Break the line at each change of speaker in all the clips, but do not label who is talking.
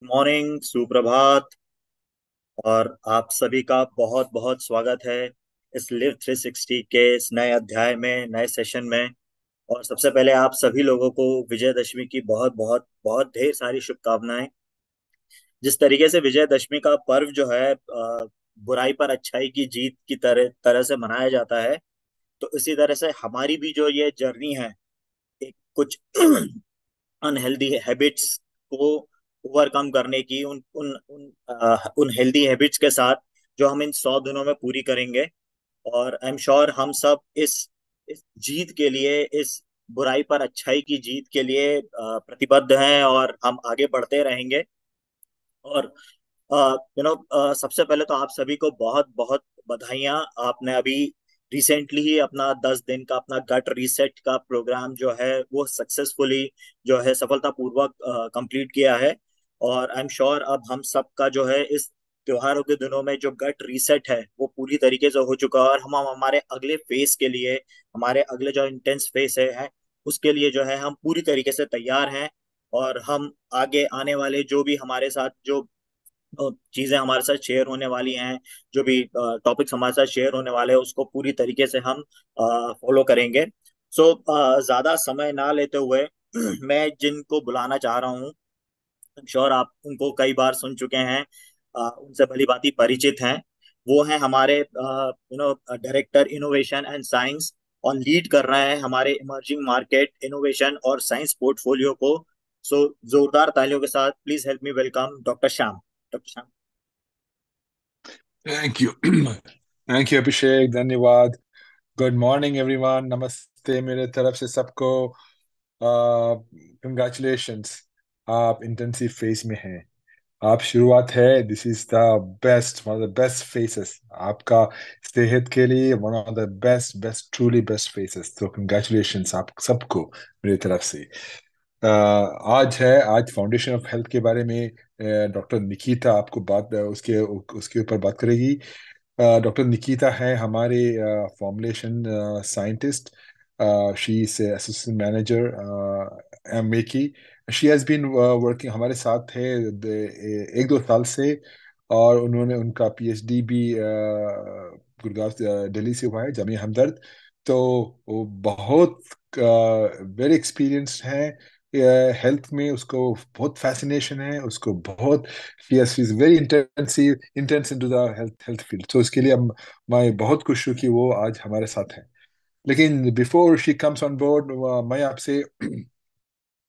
Morning, सुप्रभात। और आप सभी का बहुत बहुत स्वागत है इस लिव 360 के इस नए अध्याय में, नए सेशन में। और सबसे पहले आप सभी लोगों को विजयदशमी की बहुत बहुत बहुत ढेर सारी शुभकामनाएं। जिस तरीके से विजयदशमी का पर्व जो है बुराई पर अच्छाई की जीत की तरह तरह से मनाया जाता है, तो इसी तरह से हमारी भी जो ये जर्नी है, एक कुछ अनहेल्दी हैबिट्स को ओवरकम करने की, उन हेल्दी हैबिट्स के साथ जो हम इन 100 दिनों में पूरी करेंगे। और आई एम श्योर हम सब इस जीत के लिए, इस बुराई पर अच्छाई की जीत के लिए प्रतिबद्ध हैं और हम आगे बढ़ते रहेंगे। और सबसे पहले तो आप सभी को बहुत बहुत बधाइयाँ। आपने अभी रिसेंटली ही अपना 10 दिन का अपना गट रीसेट का प्रोग्राम जो है वो सक्सेसफुली, जो है सफलतापूर्वक कंप्लीट किया है। और आई एम श्योर अब हम सबका जो है इस त्योहारों के दिनों में जो गट रीसेट है वो पूरी तरीके से हो चुका है। और हम हमारे अगले फेज के लिए, हमारे अगले जो इंटेंस फेज है उसके लिए जो है हम पूरी तरीके से तैयार हैं। और हम आगे आने वाले जो भी हमारे साथ जो चीजें हमारे साथ शेयर होने वाली हैं, जो भी टॉपिक्स हमारे साथ शेयर होने वाले हैं, उसको पूरी तरीके से हम फॉलो करेंगे। सो ज्यादा समय ना लेते हुए मैं जिनको बुलाना चाह रहा हूँ, श्योर आप उनको कई बार सुन चुके हैं, उनसे भली भांति परिचित हैं। वो हैं हमारे डायरेक्टर इनोवेशन एंड साइंस, और लीड कर रहे हैं हमारे इमर्जिंग मार्केट इनोवेशन और साइंस पोर्टफोलियो को। सो जोरदार तालियों के साथ please help me welcome doctor Shyam. Doctor Shyam.
Thank you. Thank you Abhishek, धन्यवाद। गुड मॉर्निंग एवरीवन, नमस्ते मेरे तरफ से सबको। कंग्रेचुलेशंस, आप इंटेंसिव फेज में हैं। आप शुरुआत है, this is the best, one of the best faces आपका सेहत के लिए, one of the best best truly best faces. तो कंग्रेचुलेशंस आप सबको मेरी तरफ से। आज फाउंडेशन ऑफ हेल्थ के बारे में डॉक्टर निकिता आपको बात उसके उसके ऊपर बात करेगी। डॉक्टर निकिता है हमारे formulation scientist. She is assistant manager MA की। शी हैज बीन वर्किंग हमारे साथ है 1-2 साल से। और उन्होंने उनका पीएचडी भी गुड़गांव दिल्ली से हुआ है, जामिया हमदर्द। तो वो बहुत वेरी एक्सपीरियंस्ड है हेल्थ में। उसको बहुत फैसिनेशन है, उसको बहुत she is very intense into the health field. तो उसके लिए मैं बहुत खुश हूँ कि वो आज हमारे साथ है। लेकिन before she comes on board, मैं आपसे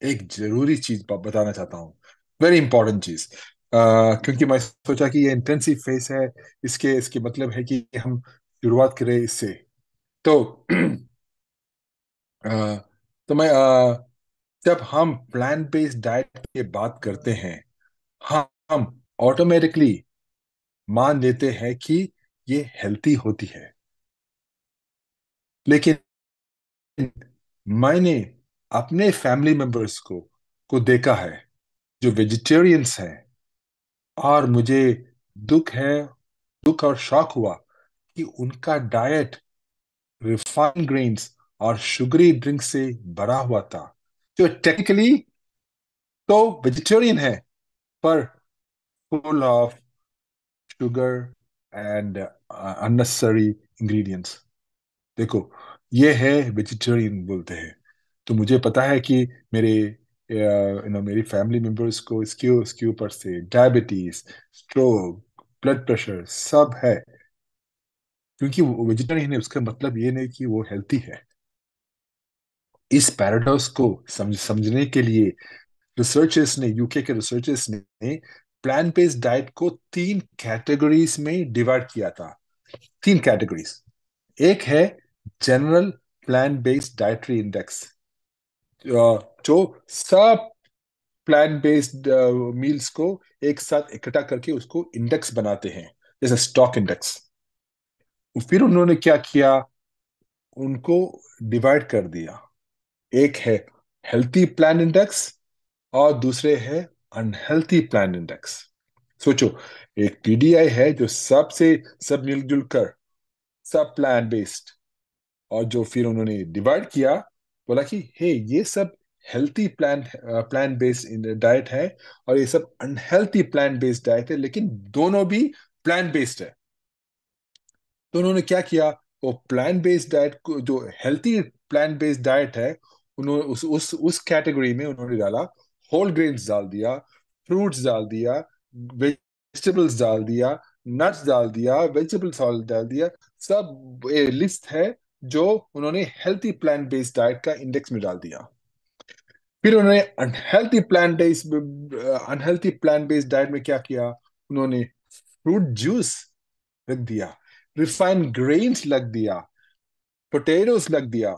एक जरूरी चीज बताना चाहता हूँ, वेरी इंपॉर्टेंट चीज। क्योंकि मैं सोचा कि ये इंटेंसिव फेस है, इसके इसके मतलब है कि हम शुरुआत करें इससे। तो अ, तो मैं जब हम प्लान बेस्ड डाइट की बात करते हैं, हम ऑटोमेटिकली मान लेते हैं कि ये हेल्थी होती है। लेकिन मैंने अपने फैमिली मेंबर्स को देखा है जो वेजिटेरियंस हैं, और मुझे दुख है, दुख और शॉक हुआ कि उनका डाइट रिफाइंड ग्रेन्स और शुगरी ड्रिंक से भरा हुआ था, जो टेक्निकली तो वेजिटेरियन है, पर full of sugar and unnecessary ingredients. देखो, ये है वेजिटेरियन बोलते हैं। तो मुझे पता है कि मेरे मेरी फैमिली मेंबर्स को इसके ऊपर से डायबिटीज, स्ट्रोक, ब्लड प्रेशर सब है। क्योंकि वो वेजिटेरियन है उसका मतलब ये नहीं कि वो हेल्थी है। इस पैराडॉक्स को समझने के लिए रिसर्चर्स ने, यूके के रिसर्चर्स ने प्लांट बेस्ड डाइट को 3 कैटेगरीज में डिवाइड किया था। 3 कैटेगरीज। एक है general plant based dietary index, जो सब प्लांट बेस्ड मील्स को एक साथ इकट्ठा करके उसको इंडेक्स बनाते हैं, जैसे स्टॉक इंडेक्स। फिर उन्होंने क्या किया, उनको डिवाइड कर दिया। एक है हेल्थी प्लान इंडेक्स और दूसरे है अनहेल्थी प्लान इंडेक्स। सोचो, एक पीडीआई है जो सबसे सब मिलजुल कर सब प्लान बेस्ड, और जो फिर उन्होंने डिवाइड किया, बोला कि हे ये सब हेल्थी प्लान बेस्ड डाइट है और ये सब अनहेल्थी प्लान बेस्ड डाइट है, लेकिन दोनों भी प्लान बेस्ड है। तो उन्होंने क्या किया, वो प्लान बेस्ड डाइट को, जो हेल्थी प्लान बेस्ड डाइट है, उन्होंने उस कैटेगरी में उन्होंने डाला होल ग्रेन्स डाल दिया, फ्रूट्स डाल दिया, वेजिटेबल्स डाल दिया, नट्स डाल दिया, वेजिटेबल्स ऑयल डाल दिया। सब लिस्ट है जो उन्होंने हेल्थी प्लान बेस्ड डाइट का इंडेक्स में डाल दिया। फिर उन्होंने अनहेल्थी प्लान बेस्ड डाइट में क्या किया, उन्होंने फ्रूट जूस रख दिया, रिफाइंड ग्रेन्स लग दिया, पोटेटोस लग दिया,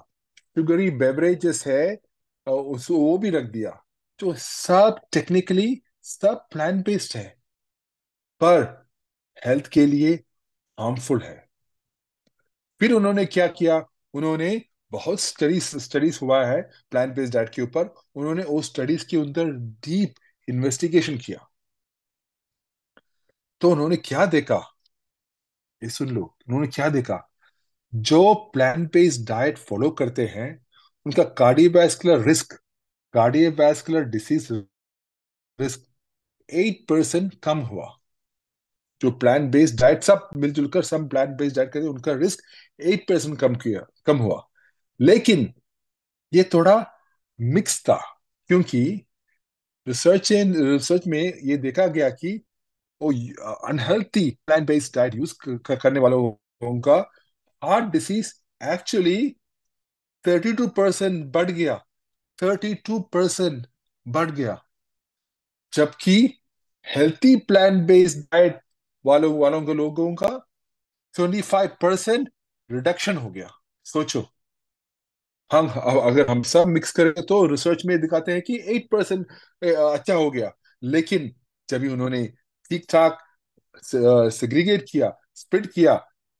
शुगरी बेवरेजेस है उस वो भी रख दिया। जो सब टेक्निकली सब प्लांट बेस्ड है, पर हेल्थ के लिए हार्मफुल है। फिर उन्होंने क्या किया, उन्होंने बहुत स्टडीज हुआ है प्लांट बेस्ड डाइट के ऊपर, उन्होंने वो स्टडीज के अंदर डीप इन्वेस्टिगेशन किया। तो उन्होंने क्या देखा, ये सुन लो, उन्होंने क्या देखा, जो प्लांट बेस्ड डाइट फॉलो करते हैं उनका कार्डियोवैस्कुलर डिसीज रिस्क 8% कम हुआ। जो प्लांट बेस्ड डाइट, सब मिलजुल कर सब प्लांट बेस्ड डाइट करते हैं, उनका रिस्क 8% कम हुआ। लेकिन ये थोड़ा मिक्स था, क्योंकि रिसर्च में ये देखा गया कि वो unhealthy plant based diet use करने वालों का हार्ट डिसीज एक्चुअली 32% बढ़ गया, 32% बढ़ गया। जबकि हेल्थी प्लांट बेस्ड डाइट वालों वालों के लोगों का 25% रिडक्शन हो गया। सोचो, हम अगर हम सब मिक्स करें तो रिसर्च में दिखाते हैं कि 8% अच्छा हो गया। लेकिन जब भी उन्होंने ठीक ठाक सेग्रीगेट किया, स्प्लिट किया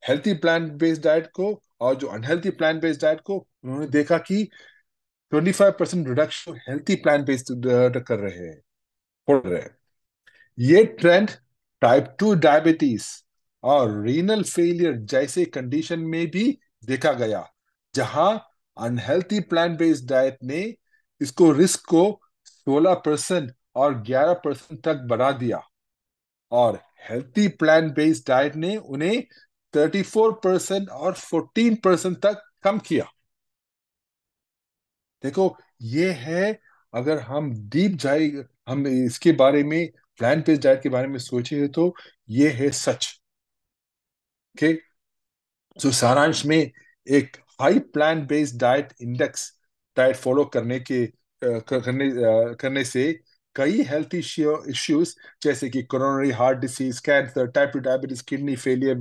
हेल्थी प्लांट बेस्ड डाइट को और जो अनहेल्थी प्लांट बेस्ड डाइट को, उन्होंने देखा कि 25% रिडक्शन हेल्थी प्लांट बेस्ड कर रहे हैं, हो रहे हैं। ये ट्रेंड टाइप 2 डायबिटीज और रीनल फेलियर जैसे कंडीशन में भी देखा गया, जहां अनहेल्थी प्लांट बेस्ड डाइट ने इसको रिस्क को 16% और 11% तक बढ़ा दिया, और हेल्थी प्लांट बेस्ड डाइट ने उन्हें 34% और 14% तक कम किया। देखो, ये है, अगर हम डीप जाए, हम इसके बारे में प्लांट बेस्ड डाइट के बारे में सोचे तो ये है सच के। तो सारांश में, एक high plant based diet index diet follow करने से कई हेल्थ इश्यूज जैसे कि coronary heart disease, cancer, type 2 diabetes, kidney failure,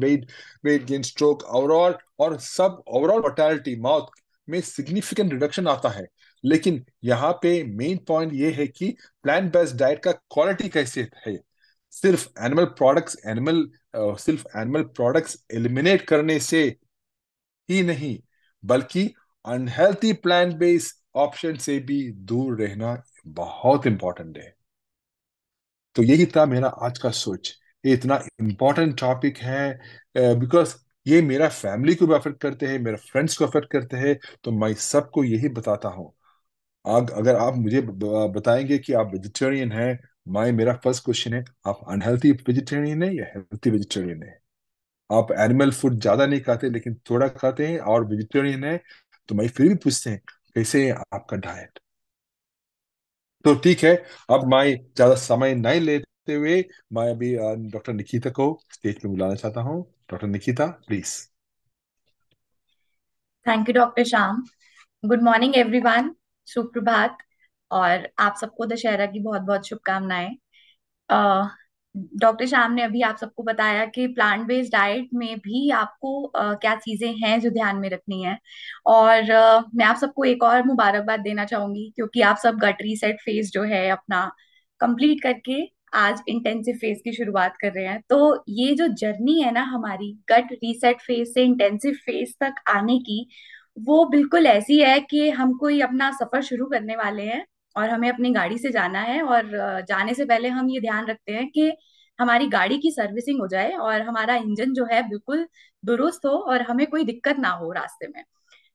weight gain, stroke, overall और सब ओवरऑल मोर्टालिटी, मौत में सिग्निफिकेंट रिडक्शन आता है। लेकिन यहाँ पे मेन पॉइंट ये है कि प्लांट बेस्ड डाइट का क्वालिटी कैसे है। सिर्फ एनिमल प्रोडक्ट्स एलिमिनेट करने से ही नहीं, बल्कि अनहेल्थी प्लांट बेस्ड ऑप्शन से भी दूर रहना बहुत इंपॉर्टेंट है। तो यही था मेरा आज का सोच। ये इतना इम्पोर्टेंट टॉपिक है बिकॉज ये मेरा फैमिली को भी अफेक्ट करते हैं, मेरे फ्रेंड्स को अफेक्ट करते हैं। तो मैं सबको यही बताता हूँ। अगर आप मुझे बताएंगे कि आप वेजिटेरियन हैं, मेरा फर्स्ट क्वेश्चन है, आप अनहेल्थी वेजिटेरियन है या हेल्थी वेजिटेरियन है? आप एनिमल फूड ज्यादा नहीं खाते लेकिन थोड़ा खाते हैं और वेजिटेरियन है, तो मैं फिर भी पूछते हैं कैसे है आपका डाइट। तो ठीक है, अब मैं ज्यादा समय नहीं लेते हुए, मैं अभी डॉक्टर निकिता को स्टेज पे बुलाना चाहता हूँ। Doctor Nikita, please.
Thank you doctor Shyam. Good morning everyone. सुप्रभात। और आप सबको दशहरा की बहुत बहुत शुभकामनाएं। अ, डॉक्टर श्याम ने अभी आप सबको बताया कि प्लांट बेस्ड डाइट में भी आपको क्या चीजें हैं जो ध्यान में रखनी है। और मैं आप सबको एक और मुबारकबाद देना चाहूंगी, क्योंकि आप सब गट रीसेट फेज जो है अपना कंप्लीट करके आज इंटेंसिव फेज की शुरुआत कर रहे हैं। तो ये जो जर्नी है ना हमारी गट रीसेट फेज से इंटेंसिव फेज तक आने की, वो बिल्कुल ऐसी है कि हम कोई अपना सफर शुरू करने वाले हैं और हमें अपनी गाड़ी से जाना है। और जाने से पहले हम ये ध्यान रखते हैं कि हमारी गाड़ी की सर्विसिंग हो जाए और हमारा इंजन जो है बिल्कुल दुरुस्त हो और हमें कोई दिक्कत ना हो रास्ते में।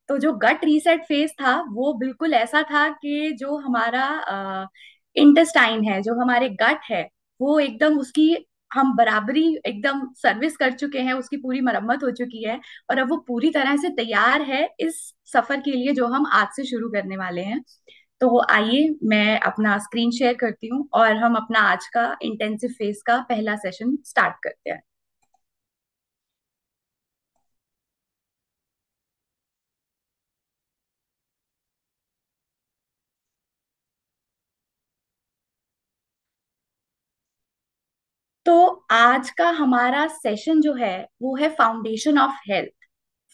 तो जो गट रीसेट फेज था वो बिल्कुल ऐसा था कि जो हमारा इंटेस्टाइन है, जो हमारे गट है, वो एकदम उसकी हम बराबरी एकदम सर्विस कर चुके हैं, उसकी पूरी मरम्मत हो चुकी है। और अब वो पूरी तरह से तैयार है इस सफर के लिए जो हम आज से शुरू करने वाले हैं। तो आइए मैं अपना स्क्रीन शेयर करती हूँ और हम अपना आज का इंटेंसिव फेज का पहला सेशन स्टार्ट करते हैं। तो आज का हमारा सेशन जो है वो है foundation of health.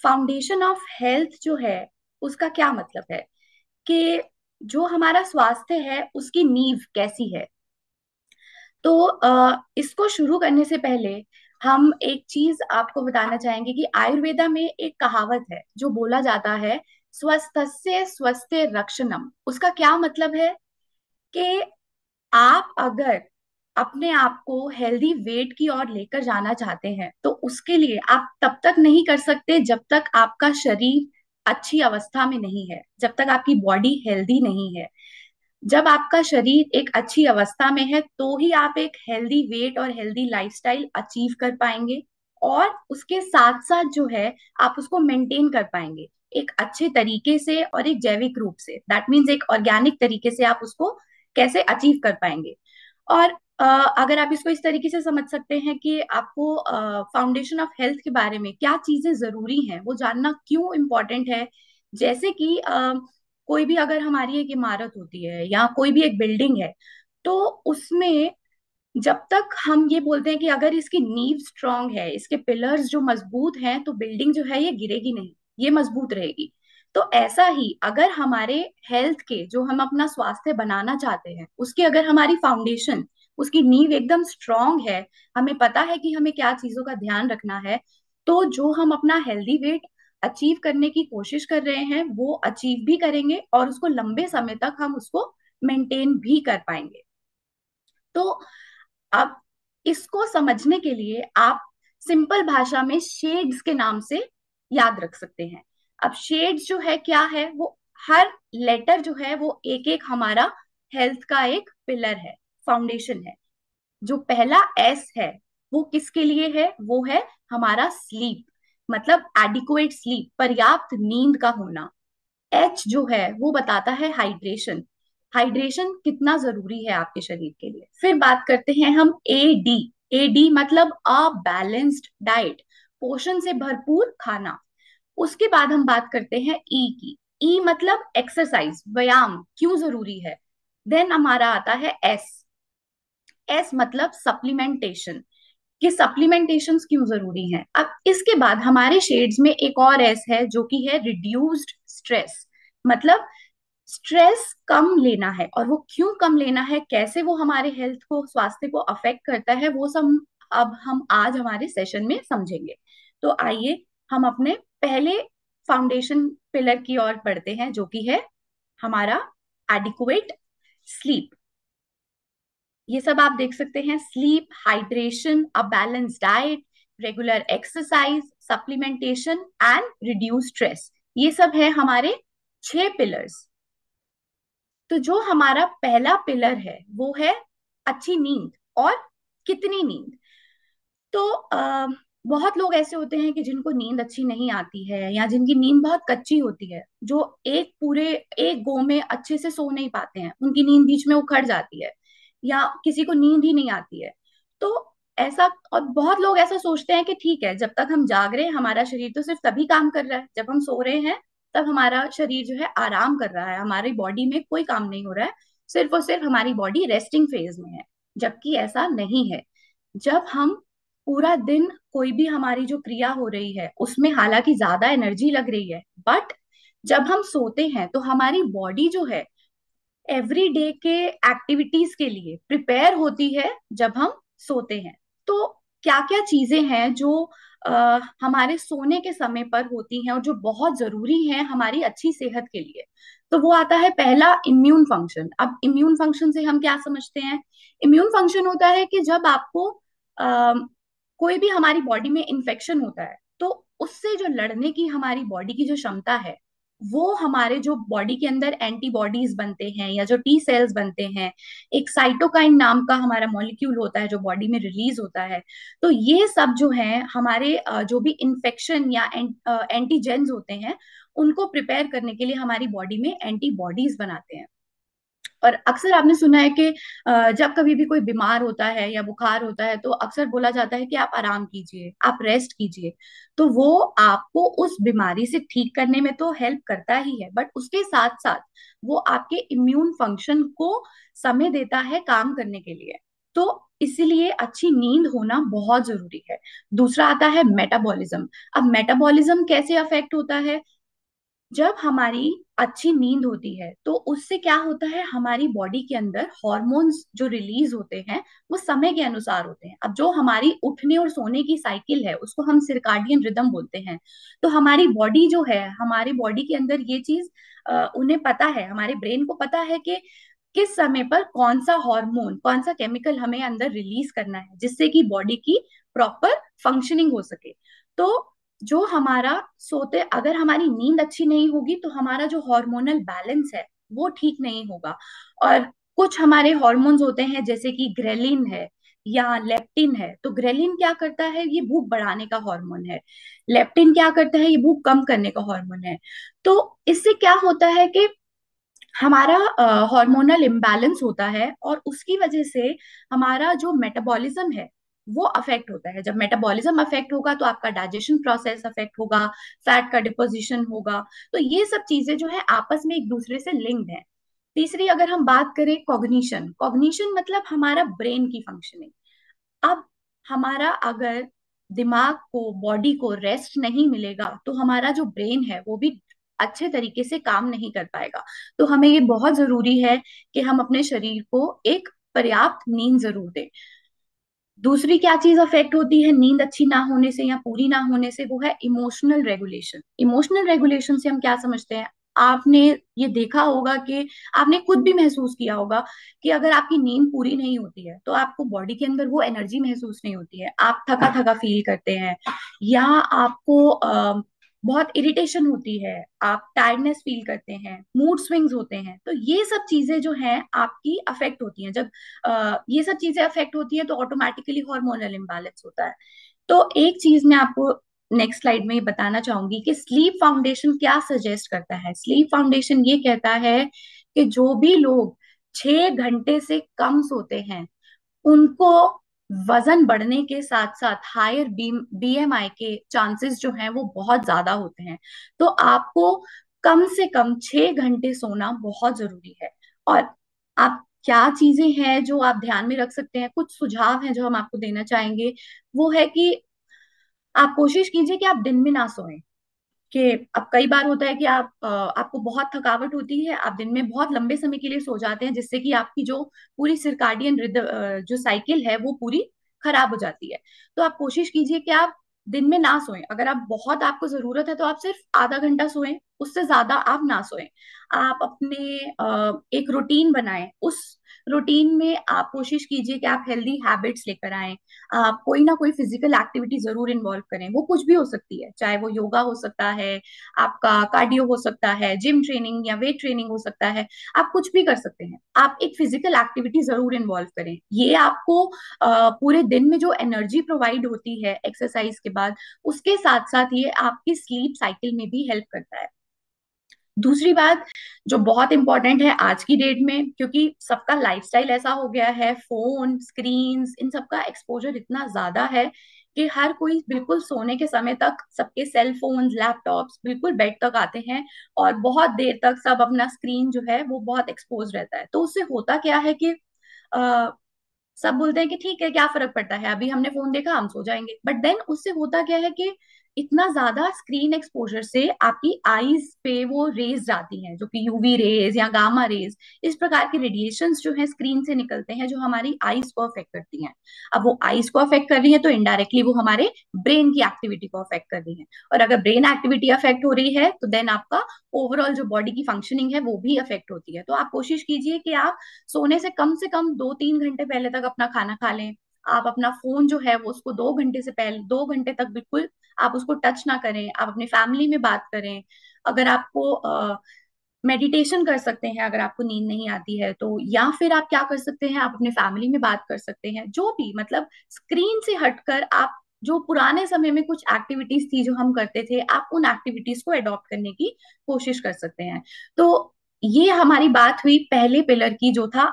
Foundation of health जो है उसका क्या मतलब है कि जो हमारा स्वास्थ्य है उसकी नींव कैसी है। तो इसको शुरू करने से पहले हम एक चीज आपको बताना चाहेंगे कि आयुर्वेदा में एक कहावत है जो बोला जाता है, स्वस्थस्य स्वस्थ्य रक्षणम। उसका क्या मतलब है कि आप अगर अपने आप को हेल्दी वेट की ओर लेकर जाना चाहते हैं तो उसके लिए आप तब तक नहीं कर सकते जब तक आपका शरीर अच्छी अवस्था में नहीं है, जब तक आपकी बॉडी हेल्दी नहीं है। जब आपका शरीर एक अच्छी अवस्था में है तो ही आप एक हेल्दी वेट और हेल्दी लाइफस्टाइल अचीव कर पाएंगे। और उसके साथ साथ जो है आप उसको मेंटेन कर पाएंगे एक अच्छे तरीके से और एक जैविक रूप से। दैट मीन्स एक ऑर्गेनिक तरीके से आप उसको कैसे अचीव कर पाएंगे। और अगर आप इसको इस तरीके से समझ सकते हैं कि आपको फाउंडेशन ऑफ हेल्थ के बारे में क्या चीजें जरूरी हैं वो जानना क्यों इम्पोर्टेंट है। जैसे कि कोई भी अगर हमारी एक इमारत होती है या कोई भी एक बिल्डिंग है, तो उसमें जब तक हम ये बोलते हैं कि अगर इसकी नींव स्ट्रांग है, इसके पिलर्स जो मजबूत हैं, तो बिल्डिंग जो है ये गिरेगी नहीं, ये मजबूत रहेगी। तो ऐसा ही अगर हमारे हेल्थ के जो हम अपना स्वास्थ्य बनाना चाहते हैं उसकी अगर हमारी फाउंडेशन, उसकी नींव एकदम स्ट्रांग है, हमें पता है कि हमें क्या चीजों का ध्यान रखना है, तो जो हम अपना हेल्दी वेट अचीव करने की कोशिश कर रहे हैं वो अचीव भी करेंगे और उसको लंबे समय तक हम उसको मेंटेन भी कर पाएंगे। तो अब इसको समझने के लिए आप सिंपल भाषा में शेड्स के नाम से याद रख सकते हैं। अब शेड्स जो है क्या है, वो हर लेटर जो है वो एक एक हमारा हेल्थ का एक पिलर है, फाउंडेशन है। जो पहला एस है वो किसके लिए है, वो है हमारा स्लीप, मतलब एडिक्वेट स्लीप, पर्याप्त नींद का होना। एच जो है वो बताता है हाइड्रेशन, हाइड्रेशन कितना जरूरी है आपके शरीर के लिए। फिर बात करते हैं हम ए डी। ए डी मतलब अ बैलेंस्ड डाइट, पोषण से भरपूर खाना। उसके बाद हम बात करते हैं ई की। ई मतलब एक्सरसाइज, व्यायाम क्यों जरूरी है। देन हमारा आता है एस। एस मतलब सप्लीमेंटेशन, कि सप्लीमेंटेशंस क्यों जरूरी हैं। अब इसके बाद हमारे शेड्स में एक और एस है जो कि है रिड्यूस्ड स्ट्रेस, मतलब स्ट्रेस कम लेना है। और वो क्यों कम लेना है, कैसे वो हमारे हेल्थ को, स्वास्थ्य को अफेक्ट करता है, वो सब अब हम आज हमारे सेशन में समझेंगे। तो आइए हम अपने पहले फाउंडेशन पिलर की ओर बढ़ते हैं जो कि है हमारा एडिक्वेट स्लीप। ये सब आप देख सकते हैं, sleep, hydration, a balance diet, regular exercise, supplementation and reduce stress. ये सब है हमारे 6 पिलर्स। तो जो हमारा पहला पिलर है वो है अच्छी नींद और कितनी नींद। तो बहुत लोग ऐसे होते हैं कि जिनको नींद अच्छी नहीं आती है या जिनकी नींद बहुत कच्ची होती है, जो एक पूरे एक गो में अच्छे से सो नहीं पाते हैं, उनकी नींद बीच में उखड़ जाती है या किसी को नींद ही नहीं आती है। तो ऐसा, और बहुत लोग ऐसा सोचते हैं कि ठीक है, जब तक हम जाग रहे हैं हमारा शरीर तो सिर्फ तभी काम कर रहा है, जब हम सो रहे हैं तब हमारा शरीर जो है आराम कर रहा है, हमारी बॉडी में कोई काम नहीं हो रहा है, सिर्फ और सिर्फ हमारी बॉडी रेस्टिंग फेज में है। जबकि ऐसा नहीं है। जब हम पूरा दिन कोई भी हमारी जो क्रिया हो रही है उसमें हालांकि ज्यादा एनर्जी लग रही है, बट जब हम सोते हैं तो हमारी बॉडी जो है एवरी डे के एक्टिविटीज के लिए प्रिपेयर होती है जब हम सोते हैं। तो क्या क्या चीजें हैं जो हमारे सोने के समय पर होती हैं और जो बहुत जरूरी हैं हमारी अच्छी सेहत के लिए। तो वो आता है पहला, इम्यून फंक्शन। अब इम्यून फंक्शन से हम क्या समझते हैं। इम्यून फंक्शन होता है कि जब आपको अ, कोई भी हमारी बॉडी में इन्फेक्शन होता है तो उससे जो लड़ने की हमारी बॉडी की जो क्षमता है वो हमारे जो बॉडी के अंदर एंटीबॉडीज बनते हैं या जो टी सेल्स बनते हैं, एक साइटोकाइन नाम का हमारा मॉलिक्यूल होता है जो बॉडी में रिलीज होता है। तो ये सब जो है हमारे जो भी इंफेक्शन या एंटीजेन्स होते हैं उनको प्रिपेयर करने के लिए हमारी बॉडी में एंटीबॉडीज बनाते हैं। और अक्सर आपने सुना है कि जब कभी भी कोई बीमार होता है या बुखार होता है तो अक्सर बोला जाता है कि आप आराम कीजिए, आप रेस्ट कीजिए। तो वो आपको उस बीमारी से ठीक करने में तो हेल्प करता ही है, बट उसके साथ साथ वो आपके इम्यून फंक्शन को समय देता है काम करने के लिए। तो इसीलिए अच्छी नींद होना बहुत जरूरी है। दूसरा आता है मेटाबॉलिज्म। अब मेटाबॉलिज्म कैसे अफेक्ट होता है? जब हमारी अच्छी नींद होती है तो उससे क्या होता है, हमारी बॉडी के अंदर हॉर्मोन्स जो रिलीज होते हैं वो समय के अनुसार होते हैं। अब जो हमारी उठने और सोने की साइकिल है उसको हम सिरकाडियन रिदम बोलते हैं। तो हमारी बॉडी जो है, हमारी बॉडी के अंदर ये चीज उन्हें पता है, हमारे ब्रेन को पता है कि किस समय पर कौन सा हार्मोन, कौन सा केमिकल हमें अंदर रिलीज करना है जिससे कि बॉडी की प्रॉपर फंक्शनिंग हो सके। तो जो हमारा सोते, अगर हमारी नींद अच्छी नहीं होगी तो हमारा जो हार्मोनल बैलेंस है वो ठीक नहीं होगा। और कुछ हमारे हॉर्मोन्स होते हैं जैसे कि ग्रेलिन है या लेप्टिन है। तो ग्रेलिन क्या करता है, ये भूख बढ़ाने का हार्मोन है। लेप्टिन क्या करता है, ये भूख कम करने का हार्मोन है। तो इससे क्या होता है कि हमारा हार्मोनल इम्बैलेंस होता है और उसकी वजह से हमारा जो मेटाबॉलिज्म है वो अफेक्ट होता है। जब मेटाबॉलिज्म अफेक्ट होगा तो आपका डाइजेशन प्रोसेस अफेक्ट होगा, फैट का डिपोजिशन होगा। तो ये सब चीजें जो है आपस में एक दूसरे से लिंक्ड है। तीसरी अगर हम बात करें कॉग्निशन, कॉग्निशन मतलब हमारा ब्रेन की फंक्शनिंग। अब हमारा अगर दिमाग को, बॉडी को रेस्ट नहीं मिलेगा तो हमारा जो ब्रेन है वो भी अच्छे तरीके से काम नहीं कर पाएगा। तो हमें ये बहुत जरूरी है कि हम अपने शरीर को एक पर्याप्त नींद जरूर दें। दूसरी क्या चीज अफेक्ट होती है नींद अच्छी ना होने से या पूरी ना होने से, वो है इमोशनल रेगुलेशन। इमोशनल रेगुलेशन से हम क्या समझते हैं? आपने ये देखा होगा कि आपने खुद भी महसूस किया होगा कि अगर आपकी नींद पूरी नहीं होती है तो आपको बॉडी के अंदर वो एनर्जी महसूस नहीं होती है, आप थका थका फील करते हैं, या आपको बहुत इरिटेशन होती है, आप टायर्डनेस फील करते हैं, मूड स्विंग्स होते हैं। तो ये सब चीजें जो हैं आपकी अफेक्ट होती हैं। जब ये सब चीजें अफेक्ट होती हैं तो ऑटोमेटिकली हार्मोनल इम्बैलेंस होता है। तो एक चीज मैं आपको नेक्स्ट स्लाइड में ये बताना चाहूंगी कि स्लीप फाउंडेशन क्या सजेस्ट करता है। स्लीप फाउंडेशन ये कहता है कि जो भी लोग 6 घंटे से कम सोते हैं उनको वजन बढ़ने के साथ साथ हायर बीएमआई के चांसेस जो हैं वो बहुत ज्यादा होते हैं। तो आपको कम से कम 6 घंटे सोना बहुत जरूरी है। और आप क्या चीजें हैं जो आप ध्यान में रख सकते हैं, कुछ सुझाव हैं जो हम आपको देना चाहेंगे। वो है कि आप कोशिश कीजिए कि आप दिन में ना सोएं। कि अब कई बार होता है कि आपको बहुत थकावट होती है, आप दिन में बहुत लंबे समय के लिए सो जाते हैं जिससे कि आपकी जो पूरी सिरकाडियन जो साइकिल है वो पूरी खराब हो जाती है। तो आप कोशिश कीजिए कि आप दिन में ना सोएं। अगर आप बहुत आपको जरूरत है तो आप सिर्फ आधा घंटा सोएं, उससे ज्यादा आप ना सोएं। आप अपने एक रूटीन बनाएं, उस रूटीन में आप कोशिश कीजिए कि आप हेल्दी हैबिट्स लेकर आएं। आप कोई ना कोई फिजिकल एक्टिविटी जरूर इन्वॉल्व करें, वो कुछ भी हो सकती है, चाहे वो योगा हो सकता है, आपका कार्डियो हो सकता है, जिम ट्रेनिंग या वेट ट्रेनिंग हो सकता है। आप कुछ भी कर सकते हैं, आप एक फिजिकल एक्टिविटी जरूर इन्वॉल्व करें। ये आपको पूरे दिन में जो एनर्जी प्रोवाइड होती है एक्सरसाइज के बाद, उसके साथ साथ ये आपकी स्लीप साइकिल में भी हेल्प करता है। दूसरी बात जो बहुत इंपॉर्टेंट है आज की डेट में, क्योंकि सबका लाइफस्टाइल ऐसा हो गया है, फोन स्क्रीन्स इन सबका एक्सपोजर इतना ज्यादा है कि हर कोई बिल्कुल सोने के समय तक सबके सेल फोन्स, लैपटॉप्स बिल्कुल बेड तक आते हैं और बहुत देर तक सब अपना स्क्रीन जो है वो बहुत एक्सपोज रहता है। तो उससे होता क्या है कि सब बोलते हैं कि ठीक है क्या फर्क पड़ता है, अभी हमने फोन देखा हम सो जाएंगे, बट देन उससे होता क्या है कि इतना ज्यादा स्क्रीन एक्सपोजर से आपकी आईज पे वो रेज जाती हैं जो कि यूवी रेज या गामा रेज, इस प्रकार के रेडिएशंस जो है स्क्रीन से निकलते हैं जो हमारी आईज को अफेक्ट करती हैं। अब वो आईज को अफेक्ट कर रही है तो इनडायरेक्टली वो हमारे ब्रेन की एक्टिविटी को अफेक्ट कर रही है, और अगर ब्रेन एक्टिविटी अफेक्ट हो रही है तो देन आपका ओवरऑल जो बॉडी की फंक्शनिंग है वो भी अफेक्ट होती है। तो आप कोशिश कीजिए कि आप सोने से कम 2-3 घंटे पहले तक अपना खाना खा लें। आप अपना फोन जो है वो उसको 2 घंटे से पहले, 2 घंटे तक बिल्कुल आप उसको टच ना करें। आप अपनी फैमिली में बात करें, अगर आपको मेडिटेशन कर सकते हैं अगर आपको नींद नहीं आती है तो, या फिर आप क्या कर सकते हैं, आप अपने फैमिली में बात कर सकते हैं, जो भी मतलब स्क्रीन से हटकर आप जो पुराने समय में कुछ एक्टिविटीज थी जो हम करते थे, आप उन एक्टिविटीज को अडॉप्ट करने की कोशिश कर सकते हैं। तो ये हमारी बात हुई पहले पिलर की जो था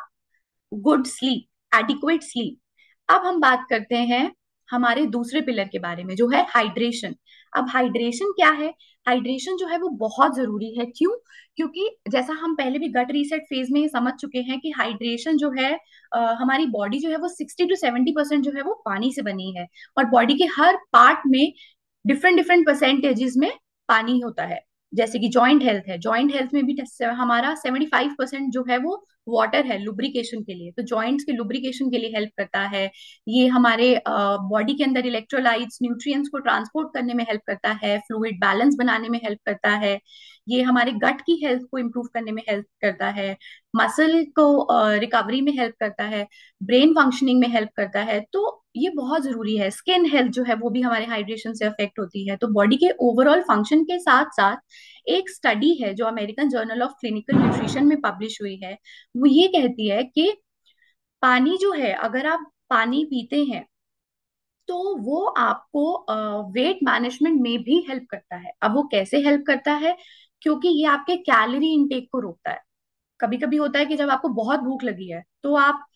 गुड स्लीप, एडिक्वेट स्लीप। अब हम बात करते हैं हमारे दूसरे पिलर के बारे में जो है हाइड्रेशन। अब हाइड्रेशन क्या है? हाइड्रेशन जो है वो बहुत जरूरी है। क्यों? क्योंकि जैसा हम पहले भी गट रीसेट फेज में ये समझ चुके हैं कि हाइड्रेशन जो है, हमारी बॉडी जो है वो 60 to 70% जो है वो पानी से बनी है, और बॉडी के हर पार्ट में डिफरेंट डिफरेंट परसेंटेजेस में पानी होता है। जैसे कि जॉइंट हेल्थ है, जॉइंट हेल्थ में भी हमारा 75% जो है वो वाटर है लुब्रिकेशन के लिए, तो जॉइंट्स के लुब्रिकेशन के लिए हेल्प करता है। ये हमारे बॉडी के अंदर इलेक्ट्रोलाइट्स, न्यूट्रिएंट्स को ट्रांसपोर्ट करने में हेल्प करता है, फ्लूइड बैलेंस बनाने में हेल्प करता है। ये हमारे गट की हेल्थ को इम्प्रूव करने में हेल्प करता है, मसल को रिकवरी में हेल्प करता है, ब्रेन फंक्शनिंग में हेल्प करता है। तो ये बहुत जरूरी है। स्किन हेल्थ जो है वो भी हमारे हाइड्रेशन से अफेक्ट होती है। तो बॉडी के ओवरऑल फंक्शन के साथ साथ एक स्टडी है जो American journal of clinical nutrition में पब्लिश हुई है, वो ये कहती है कि पानी जो है, अगर आप पानी पीते हैं तो वो आपको वेट मैनेजमेंट में भी हेल्प करता है। अब वो कैसे हेल्प करता है? क्योंकि ये आपके कैलोरी इनटेक को रोकता है। कभी कभी होता है कि जब आपको बहुत भूख लगी है तो आप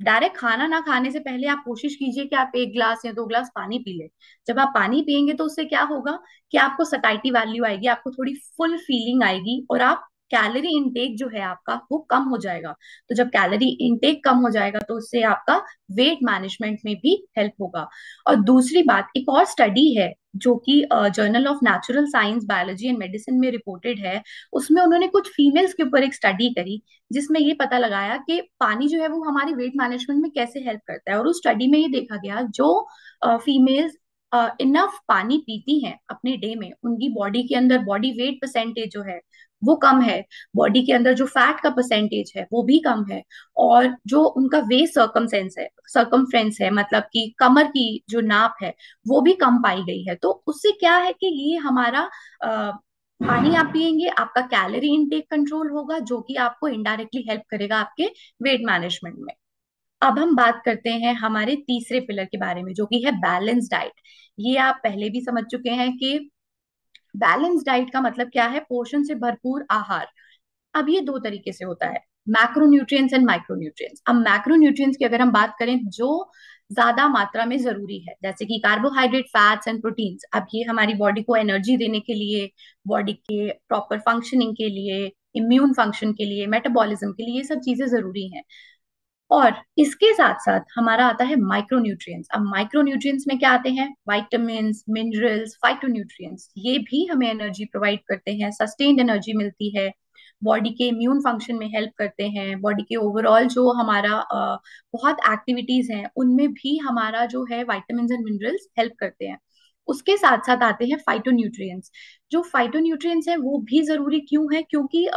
डायरेक्ट खाना ना खाने से पहले आप कोशिश कीजिए कि आप 1 ग्लास या 2 ग्लास पानी पी ले। जब आप पानी पियेंगे तो उससे क्या होगा कि आपको सटाइटी वैल्यू आएगी, आपको थोड़ी फुल फीलिंग आएगी, और आप कैलोरी इनटेक जो है आपका वो कम हो जाएगा। तो जब कैलोरी इनटेक कम हो जाएगा तो उससे आपका वेट मैनेजमेंट में भी हेल्प होगा। और दूसरी बात, एक और स्टडी है जो कि journal of natural science biology and medicine में रिपोर्टेड है। उसमें उन्होंने कुछ फीमेल्स के ऊपर एक स्टडी करी जिसमें ये पता लगाया कि पानी जो है वो हमारी वेट मैनेजमेंट में कैसे हेल्प करता है। और उस स्टडी में ये देखा गया जो फीमेल्स इनफ पानी पीती हैं अपने डे में, उनकी बॉडी के अंदर बॉडी वेट परसेंटेज जो है वो कम है, बॉडी के अंदर जो फैट का परसेंटेज है वो भी कम है, और जो उनका वेस्ट सर्कमफ्रेंस है मतलब कि कमर की जो नाप है वो भी कम पाई गई है। तो उससे क्या है कि ये हमारा पानी आप पियेंगे, आपका कैलोरी इनटेक कंट्रोल होगा, जो कि आपको इनडायरेक्टली हेल्प करेगा आपके वेट मैनेजमेंट में। अब हम बात करते हैं हमारे तीसरे पिलर के बारे में जो कि है बैलेंस डाइट। ये आप पहले भी समझ चुके हैं कि बैलेंस डाइट का मतलब क्या है, पोषण से भरपूर आहार। अब ये दो तरीके से होता है, मैक्रोन्यूट्रिएंट्स एंड माइक्रोन्यूट्रिएंट्स। अब मैक्रोन्यूट्रिएंट्स की अगर हम बात करें जो ज्यादा मात्रा में जरूरी है, जैसे कि कार्बोहाइड्रेट, फैट्स एंड प्रोटीन्स, अब ये हमारी बॉडी को एनर्जी देने के लिए, बॉडी के प्रॉपर फंक्शनिंग के लिए, इम्यून फंक्शन के लिए, मेटाबॉलिज्म के लिए, ये सब चीजें जरूरी हैं। और इसके साथ साथ हमारा आता है माइक्रोन्यूट्रिएंट्स। अब माइक्रोन्यूट्रिएंट्स में क्या आते हैं? Vitamins, minerals, phytonutrients. ये भी हमें एनर्जी प्रोवाइड करते हैं, सस्टेन्ड एनर्जी मिलती है, बॉडी के इम्यून फंक्शन में हेल्प करते हैं, बॉडी के ओवरऑल जो हमारा बहुत एक्टिविटीज हैं उनमें भी हमारा जो है विटामिन्स एंड मिनरल्स हेल्प करते हैं। उसके साथ साथ आते हैं फाइटोन्यूट्रिएंट्स। जो फाइटोन्यूट्रिएंट्स हैं वो भी जरूरी क्यों है? क्योंकि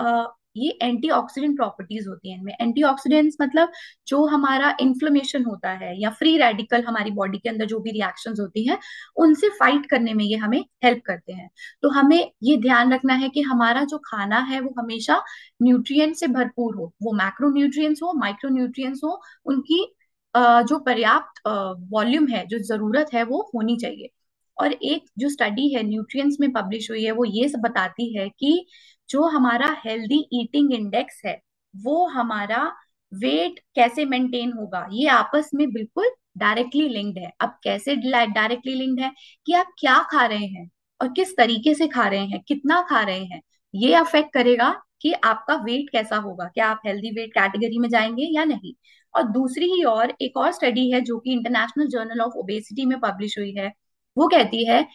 ये एंटीऑक्सीडेंट प्रॉपर्टीज होती हैं इनमें। एंटीऑक्सीडेंट्स मतलब जो हमारा इन्फ्लेमेशन होता है या फ्री रेडिकल हमारी बॉडी के अंदर जो भी रिएक्शंस होती हैं उनसे फाइट करने में ये हमें हेल्प करते हैं। तो हमें ये ध्यान रखना है कि हमारा जो खाना है वो हमेशा न्यूट्रिएंट से भरपूर हो, वो मैक्रो न्यूट्रिएंट्स हो, माइक्रो न्यूट्रिएंट्स हो, उनकी जो पर्याप्त वॉल्यूम है, जो जरूरत है वो होनी चाहिए। और एक जो स्टडी है न्यूट्रिएंट्स में पब्लिश हुई है वो ये सब बताती है कि जो हमारा हेल्दी ईटिंग इंडेक्स है वो हमारा वेट कैसे मेंटेन होगा, ये आपस में बिल्कुल डायरेक्टली लिंक्ड है। अब कैसे डायरेक्टली लिंक्ड है? कि आप क्या खा रहे हैं और किस तरीके से खा रहे हैं, कितना खा रहे हैं, ये अफेक्ट करेगा कि आपका वेट कैसा होगा, क्या आप हेल्दी वेट कैटेगरी में जाएंगे या नहीं। और दूसरी ही और एक और स्टडी है जो कि इंटरनेशनल जर्नल ऑफ ओबेसिटी में पब्लिश हुई है, वो कहती है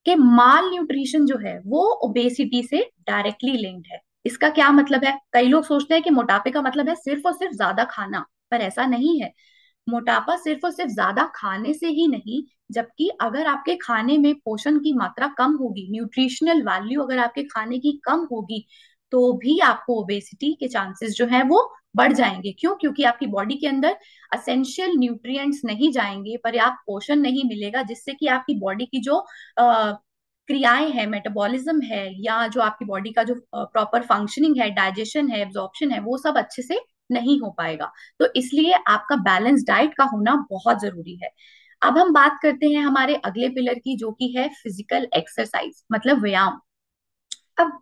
कि माल न्यूट्रिशन जो है वो ओबेसिटी से डायरेक्टली लिंक्ड है। इसका क्या मतलब है? कई लोग सोचते हैं कि मोटापे का मतलब है सिर्फ और सिर्फ ज्यादा खाना, पर ऐसा नहीं है। मोटापा सिर्फ और सिर्फ ज्यादा खाने से ही नहीं, जबकि अगर आपके खाने में पोषण की मात्रा कम होगी, न्यूट्रिशनल वैल्यू अगर आपके खाने की कम होगी, तो भी आपको ओबेसिटी के चांसेस जो है वो बढ़ जाएंगे। क्यों? क्योंकि आपकी बॉडी के अंदर असेंशियल न्यूट्रिएंट्स नहीं जाएंगे, पर्याप्त पोषण नहीं मिलेगा, जिससे कि आपकी बॉडी की जो क्रियाएं हैं, मेटाबॉलिज्म है, या जो आपकी बॉडी का जो प्रॉपर फंक्शनिंग है, डाइजेशन है, एब्जॉर्प्शन है, वो सब अच्छे से नहीं हो पाएगा। तो इसलिए आपका बैलेंस डाइट का होना बहुत जरूरी है। अब हम बात करते हैं हमारे अगले पिलर की, जो कि है फिजिकल एक्सरसाइज, मतलब व्यायाम। अब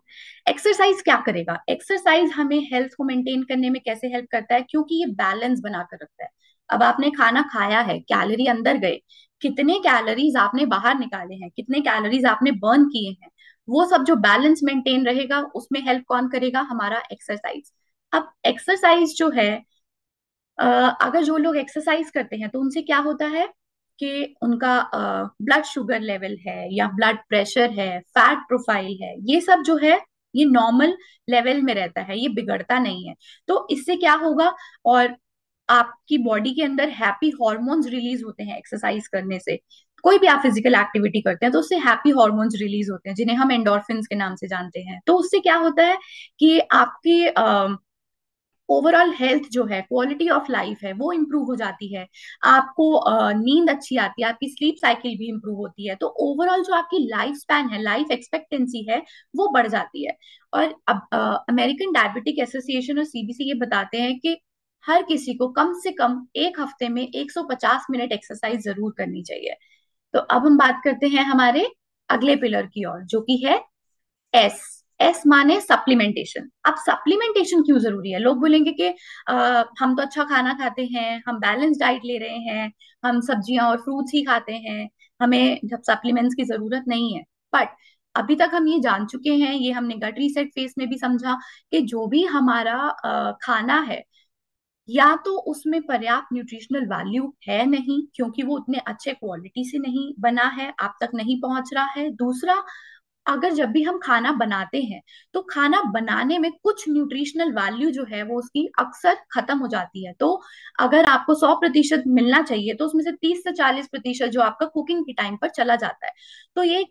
एक्सरसाइज क्या करेगा? एक्सरसाइज हमें हेल्थ को मेंटेन करने में कैसे हेल्प करता है? क्योंकि ये बैलेंस बनाकर रखता है। अब आपने खाना खाया है, कैलोरी अंदर गए, कितने कैलोरीज आपने बाहर निकाले हैं, कितने कैलोरीज आपने बर्न किए हैं, वो सब जो बैलेंस मेंटेन रहेगा, उसमें हेल्प कौन करेगा? हमारा एक्सरसाइज। अब एक्सरसाइज जो है, अ, अगर जो लोग एक्सरसाइज करते हैं तो उनसे क्या होता है कि उनका ब्लड शुगर लेवल है, या ब्लड प्रेशर है, फैट प्रोफाइल है, ये सब जो है ये नॉर्मल लेवल में रहता है, ये बिगड़ता नहीं है। तो इससे क्या होगा? और आपकी बॉडी के अंदर हैप्पी हॉर्मोन्स रिलीज होते हैं एक्सरसाइज करने से। कोई भी आप फिजिकल एक्टिविटी करते हैं तो उससे हैप्पी हॉर्मोन्स रिलीज होते हैं, जिन्हें हम एंडोर्फिन्स के नाम से जानते हैं। तो उससे क्या होता है कि आपकी ओवरऑल हेल्थ जो है, क्वालिटी ऑफ लाइफ है, वो इम्प्रूव हो जाती है। आपको नींद अच्छी आती है, आपकी स्लीप साइकिल भी इम्प्रूव होती है। तो ओवरऑल जो आपकी लाइफ स्पैन है, लाइफ एक्सपेक्टेंसी है, वो बढ़ जाती है। और अब अमेरिकन डायबिटिक एसोसिएशन और सीबीसी ये बताते हैं कि हर किसी को कम से कम एक हफ्ते में 150 मिनट एक्सरसाइज जरूर करनी चाहिए। तो अब हम बात करते हैं हमारे अगले पिलर की ओर, जो कि है एस। एस माने सप्लीमेंटेशन। अब सप्लीमेंटेशन क्यों जरूरी है? लोग बोलेंगे कि हम तो अच्छा खाना खाते हैं, हम बैलेंस डाइट ले रहे हैं, हम सब्जियां और फ्रूट्स ही खाते हैं, हमें जब सप्लीमेंट्स की जरूरत नहीं है। बट अभी तक हम ये जान चुके हैं, ये हमने गट रीसेट फेस में भी समझा, कि जो भी हमारा खाना है, या तो उसमें पर्याप्त न्यूट्रिशनल वैल्यू है नहीं, क्योंकि वो उतने अच्छे क्वालिटी से नहीं बना है, आप तक नहीं पहुंच रहा है। दूसरा, अगर जब भी हम खाना बनाते हैं तो खाना बनाने में कुछ न्यूट्रिशनल वैल्यू जो है वो उसकी अक्सर खत्म हो जाती है। तो अगर आपको 100% मिलना चाहिए तो उसमें से 30 से 40% जो आपका कुकिंग के टाइम पर चला जाता है। तो ये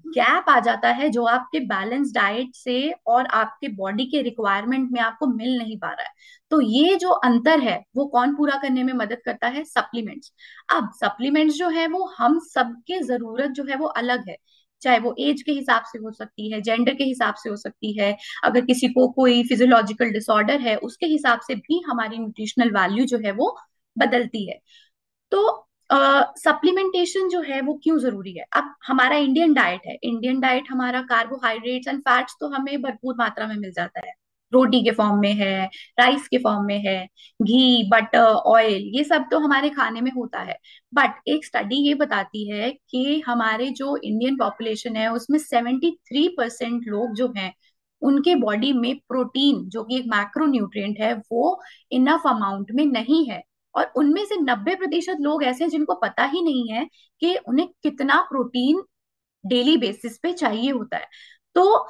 गैप आ जाता है जो आपके बैलेंस डाइट से और आपके बॉडी के रिक्वायरमेंट में आपको मिल नहीं पा रहा है। तो ये जो अंतर है वो कौन पूरा करने में मदद करता है? सप्लीमेंट्स। अब सप्लीमेंट्स जो है वो हम सबके जरूरत जो है वो अलग है, चाहे वो एज के हिसाब से हो सकती है, जेंडर के हिसाब से हो सकती है, अगर किसी को कोई फिजियोलॉजिकल डिसऑर्डर है उसके हिसाब से भी हमारी न्यूट्रिशनल वैल्यू जो है वो बदलती है। तो सप्लीमेंटेशन जो है वो क्यों जरूरी है? अब हमारा इंडियन डाइट है, इंडियन डाइट हमारा कार्बोहाइड्रेट्स एंड फैट्स तो हमें भरपूर मात्रा में मिल जाता है, रोटी के फॉर्म में है, राइस के फॉर्म में है, घी, बटर, ऑयल, ये सब तो हमारे खाने में होता है। बट एक स्टडी ये बताती है कि हमारे जो इंडियन पॉपुलेशन है उसमें 73% लोग जो हैं उनके बॉडी में प्रोटीन, जो कि एक मैक्रो न्यूट्रिएंट है, वो इनफ अमाउंट में नहीं है। और उनमें से 90% लोग ऐसे हैं जिनको पता ही नहीं है कि उन्हें कितना प्रोटीन डेली बेसिस पे चाहिए होता है। तो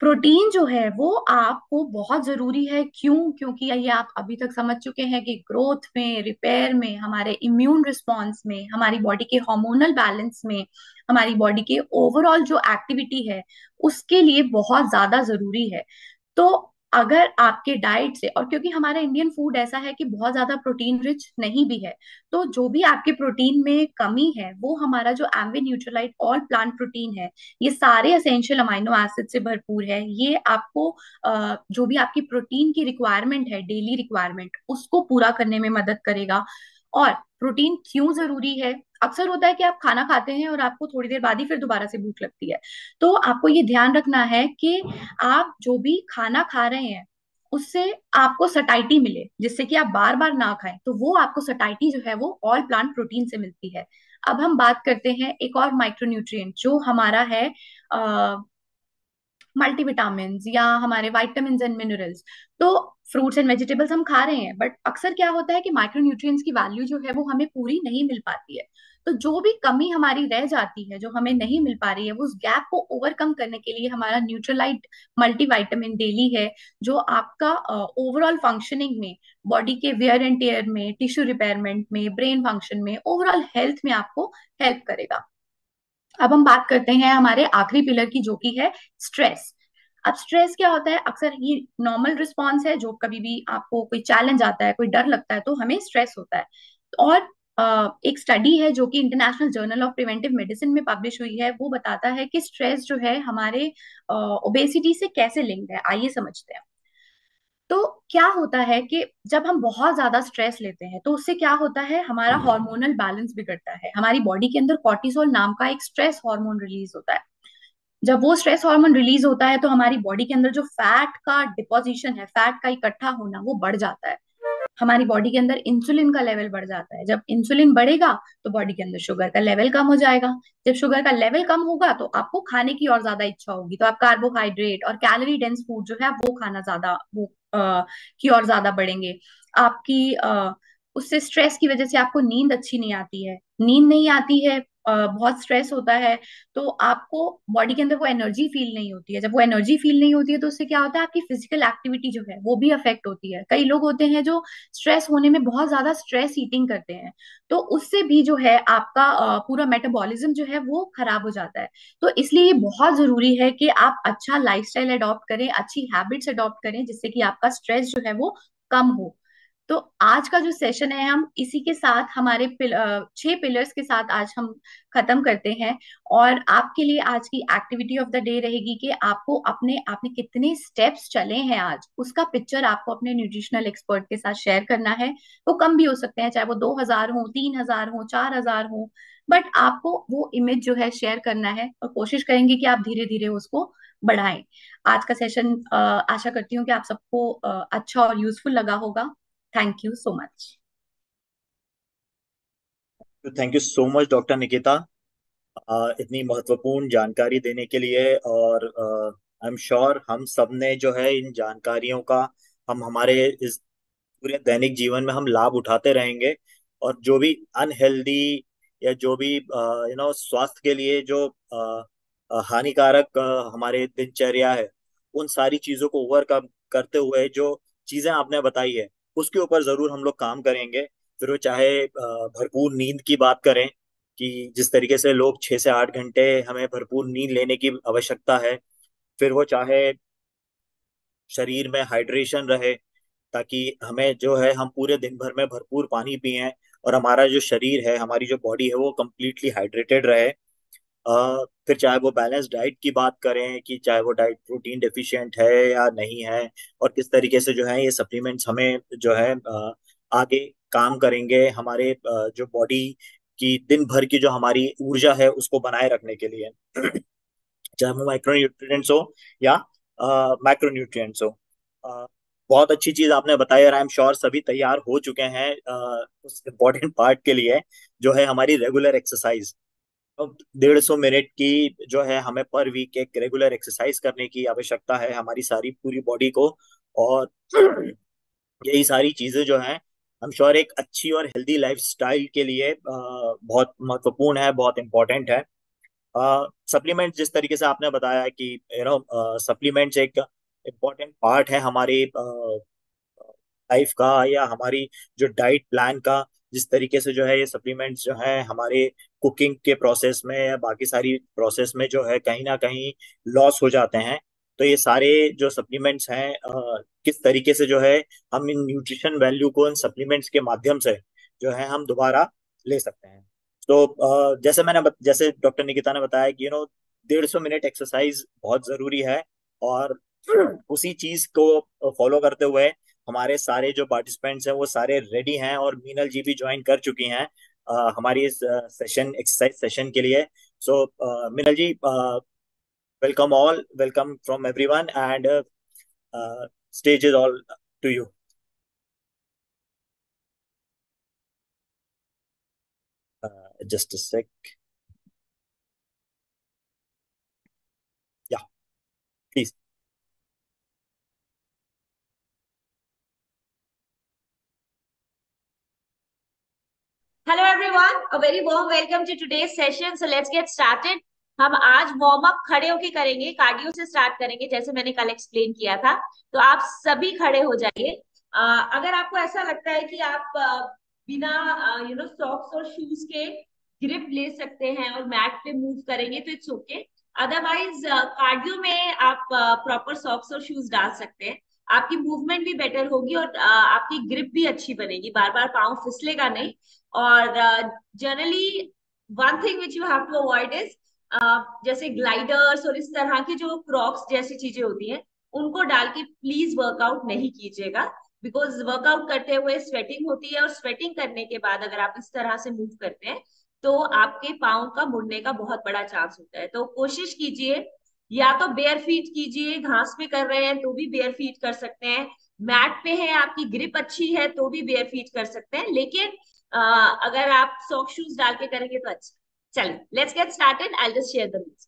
प्रोटीन जो है वो आपको बहुत जरूरी है। क्यों? क्योंकि ये आप अभी तक समझ चुके हैं कि ग्रोथ में, रिपेयर में, हमारे इम्यून रिस्पॉन्स में, हमारी बॉडी के हार्मोनल बैलेंस में, हमारी बॉडी के ओवरऑल जो एक्टिविटी है उसके लिए बहुत ज्यादा जरूरी है। तो अगर आपके डाइट से, और क्योंकि हमारा इंडियन फूड ऐसा है कि बहुत ज्यादा प्रोटीन रिच नहीं भी है, तो जो भी आपके प्रोटीन में कमी है वो हमारा जो Aamby Nutrilite all plant protein है, ये सारे एसेंशियल अमाइनो एसिड से भरपूर है। ये आपको जो भी आपकी प्रोटीन की रिक्वायरमेंट है, डेली रिक्वायरमेंट, उसको पूरा करने में मदद करेगा। और प्रोटीन क्यों जरूरी है? अक्सर होता है कि आप खाना खाते हैं और आपको थोड़ी देर बाद ही फिर दोबारा से भूख लगती है। तो आपको ये ध्यान रखना है कि आप जो भी खाना खा रहे हैं उससे आपको सटाइटी मिले, जिससे कि आप बार बार ना खाएं। तो वो आपको सटाइटी जो है वो ऑल प्लांट प्रोटीन से मिलती है। अब हम बात करते हैं एक और माइक्रोन्यूट्रिएंट जो हमारा है, मल्टीविटामिन या हमारे वाइटामिन एंड मिनरल्स। तो फ्रूट्स एंड वेजिटेबल्स हम खा रहे हैं, बट अक्सर क्या होता है कि माइक्रोन्यूट्रिएंट्स की वैल्यू जो है वो हमें पूरी नहीं मिल पाती है। तो जो भी कमी हमारी रह जाती है, जो हमें नहीं मिल पा रही है, वो उस गैप को ओवरकम करने के लिए हमारा न्यूट्रलाइट मल्टीविटामिन डेली है, जो आपका ओवरऑल फंक्शनिंग में, बॉडी के वेयर एंड टेयर में, टिश्यू रिपेयरमेंट में, ब्रेन फंक्शन में, ओवरऑल हेल्थ में आपको हेल्प करेगा। अब हम बात करते हैं हमारे आखिरी पिलर की, जो कि है स्ट्रेस। अब स्ट्रेस क्या होता है? अक्सर ये नॉर्मल रिस्पॉन्स है, जो कभी भी आपको कोई चैलेंज आता है, कोई डर लगता है, तो हमें स्ट्रेस होता है। और एक स्टडी है जो कि international journal of preventive medicine में पब्लिश हुई है, वो बताता है कि स्ट्रेस जो है हमारे ओबेसिटी से कैसे लिंक्ड है। आइए समझते हैं। तो क्या होता है कि जब हम बहुत ज्यादा स्ट्रेस लेते हैं तो उससे क्या होता है, हमारा हार्मोनल बैलेंस बिगड़ता है। हमारी बॉडी के अंदर कॉर्टिसोल नाम का एक स्ट्रेस हार्मोन रिलीज होता है। जब वो स्ट्रेस हार्मोन रिलीज होता है तो हमारी बॉडी के अंदर जो फैट का डिपोजिशन है, फैट का इकट्ठा होना, वो बढ़ जाता है। हमारी बॉडी के अंदर इंसुलिन का लेवल बढ़ जाता है। जब इंसुलिन बढ़ेगा तो बॉडी के अंदर शुगर का लेवल कम हो जाएगा। जब शुगर का लेवल कम होगा तो आपको खाने की और ज्यादा इच्छा होगी, तो आप कार्बोहाइड्रेट और कैलोरी डेंस फूड जो है आप वो खाना ज्यादा, वो की और ज्यादा बढ़ेंगे। आपकी उससे स्ट्रेस की वजह से आपको नींद अच्छी नहीं आती है। नींद नहीं आती है, बहुत स्ट्रेस होता है, तो आपको बॉडी के अंदर वो एनर्जी फील नहीं होती है। जब वो एनर्जी फील नहीं होती है तो उससे क्या होता है, आपकी फिजिकल एक्टिविटी जो है वो भी अफेक्ट होती है। कई लोग होते हैं जो स्ट्रेस होने में बहुत ज्यादा स्ट्रेस ईटिंग करते हैं, तो उससे भी जो है आपका पूरा मेटाबॉलिज्म जो है वो खराब हो जाता है। तो इसलिए ये बहुत जरूरी है कि आप अच्छा लाइफस्टाइल अडॉप्ट करें, अच्छी हैबिट्स अडॉप्ट करें, जिससे कि आपका स्ट्रेस जो है वो कम हो। तो आज का जो सेशन है हम इसी के साथ, हमारे 6 पिलर्स के साथ आज हम खत्म करते हैं। और आपके लिए आज की एक्टिविटी ऑफ द डे रहेगी कि आपको अपने आपने कितने स्टेप्स चले हैं आज, उसका पिक्चर आपको अपने न्यूट्रिशनल एक्सपर्ट के साथ शेयर करना है। वो कम भी हो सकते हैं, चाहे वो 2,000 हो, 3,000 हो, 4,000 हो, बट आपको वो इमेज जो है शेयर करना है, और कोशिश करेंगे कि आप धीरे धीरे उसको बढ़ाएं। आज का सेशन आशा करती हूँ कि आप सबको अच्छा और यूजफुल लगा होगा। Thank you so much.
Thank you so much doctor Nikita, इतनी महत्वपूर्ण जानकारी देने के लिए। और आई एम श्योर हम सब ने जो है इन जानकारियों का हम हमारे इस पूरे दैनिक जीवन में हम लाभ उठाते रहेंगे। और जो भी अनहेल्दी या जो भी स्वास्थ्य के लिए जो हानिकारक हमारे दिनचर्या है, उन सारी चीजों को ओवरकम करते हुए जो चीजें आपने बताई है उसके ऊपर जरूर हम लोग काम करेंगे। फिर वो चाहे भरपूर नींद की बात करें, कि जिस तरीके से लोग 6 से 8 घंटे हमें भरपूर नींद लेने की आवश्यकता है। फिर वो चाहे शरीर में हाइड्रेशन रहे, ताकि हमें जो है हम पूरे दिन भर में भरपूर पानी पिएं और हमारा जो शरीर है, हमारी जो बॉडी है वो कंप्लीटली हाइड्रेटेड रहे। फिर चाहे वो बैलेंस डाइट की बात करें, कि चाहे वो डाइट प्रोटीन डेफिशिएंट है या नहीं है, और किस तरीके से जो है ये सप्लीमेंट्स हमें जो है आगे काम करेंगे हमारे जो बॉडी की दिन भर की जो हमारी ऊर्जा है उसको बनाए रखने के लिए। चाहे वो माइक्रो न्यूट्रिएंट्स हो या मैक्रो न्यूट्रिएंट्स हो। अ, बहुत अच्छी चीज आपने बताई, और आई एम श्योर सभी तैयार हो चुके हैं उस इम्पोर्टेंट पार्ट के लिए, जो है हमारी रेगुलर एक्सरसाइज। 150 मिनट की जो है हमें पर वीक एक रेगुलर एक्सरसाइज करने की आवश्यकता है हमारी सारी पूरी बॉडी को। और यही सारी चीजें जो हैं हम श्योर एक अच्छी और हेल्दी लाइफ स्टाइल के लिए बहुत महत्वपूर्ण है, बहुत इंपॉर्टेंट है। सप्लीमेंट जिस तरीके से आपने बताया कि सप्लीमेंट्स एक इम्पोर्टेंट पार्ट है हमारी लाइफ का, या हमारी जो डाइट प्लान का। जिस तरीके से जो है ये सप्लीमेंट्स जो है हमारे कुकिंग के प्रोसेस में या बाकी सारी प्रोसेस में जो है कहीं ना कहीं लॉस हो जाते हैं। तो ये सारे जो सप्लीमेंट्स हैं किस तरीके से जो है हम इन न्यूट्रिशन वैल्यू को इन सप्लीमेंट्स के माध्यम से जो है हम दोबारा ले सकते हैं। तो जैसे डॉक्टर निकिता ने बताया कि 150 मिनट एक्सरसाइज बहुत जरूरी है। और उसी चीज को फॉलो करते हुए हमारे सारे जो पार्टिसिपेंट्स हैं वो सारे रेडी हैं, और मीनल जी भी ज्वाइन कर चुकी हैं हमारी इस सेशन एक्सरसाइज सेशन के लिए। So Meenal ji, welcome all, welcome from everyone, and stage is all to you. Just a sec, या please.
Hello everyone, a very warm welcome to today's session. So let's get started. हम आज warm up खड़े होके करेंगे, cardio से start करेंगे जैसे मैंने कल एक्सप्लेन किया था। तो आप सभी खड़े हो जाइए। अगर आपको ऐसा लगता है कि आप बिना सॉक्स और शूज के ग्रिप ले सकते हैं और मैट पे मूव करेंगे तो इट्स ओके। अदरवाइज कार्डियो में आप प्रॉपर सॉक्स और शूज डाल सकते हैं। आपकी मूवमेंट भी बेटर होगी और आपकी ग्रिप भी अच्छी बनेगी, बार बार पाँव फिसलेगा नहीं। और generally one thing which you have to avoid is जैसे ग्लाइडर्स और इस तरह की जो क्रॉक्स जैसी चीजें होती हैं उनको डाल के प्लीज वर्कआउट नहीं कीजिएगा, बिकॉज वर्कआउट करते हुए स्वेटिंग होती है और स्वेटिंग करने के बाद अगर आप इस तरह से मूव करते हैं तो आपके पाँव का मुड़ने का बहुत बड़ा चांस होता है। तो कोशिश कीजिए, या तो बेयर फीट कीजिए, घास पे कर रहे हैं तो भी बेयर फीट कर सकते हैं, मैट पे है आपकी ग्रिप अच्छी है तो भी बेयर फीट कर सकते हैं, लेकिन अगर आप सॉक शूज डाल के करेंगे तो अच्छा। चलिए let's get started, I just share the rules.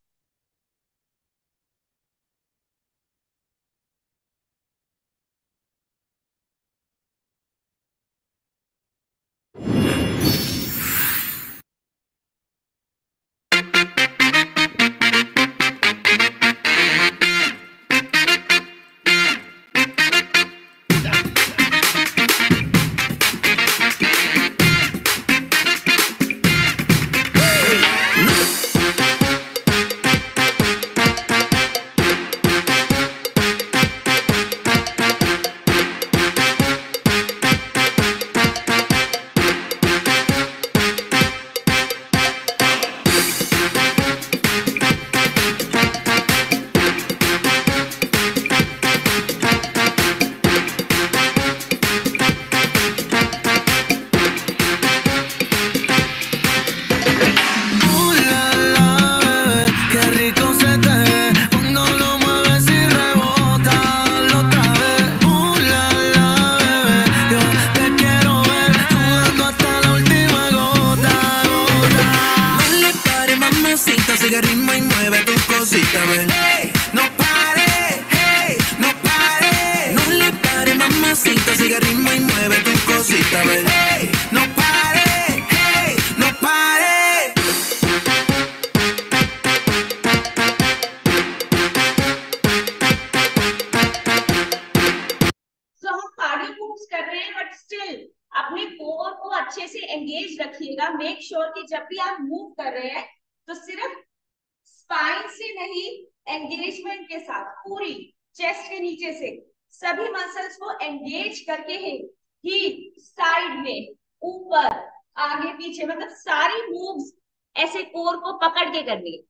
अपने कोर को अच्छे से एंगेज रखिएगा। मेक श्योर कि जब भी आप मूव कर रहे हैं तो सिर्फ स्पाइन से नहीं, एंगेजमेंट के साथ पूरी चेस्ट के नीचे से सभी मसल्स को एंगेज करके ही साइड में, ऊपर, आगे, पीछे, मतलब सारी मूव्स ऐसे कोर को पकड़ के करनी है।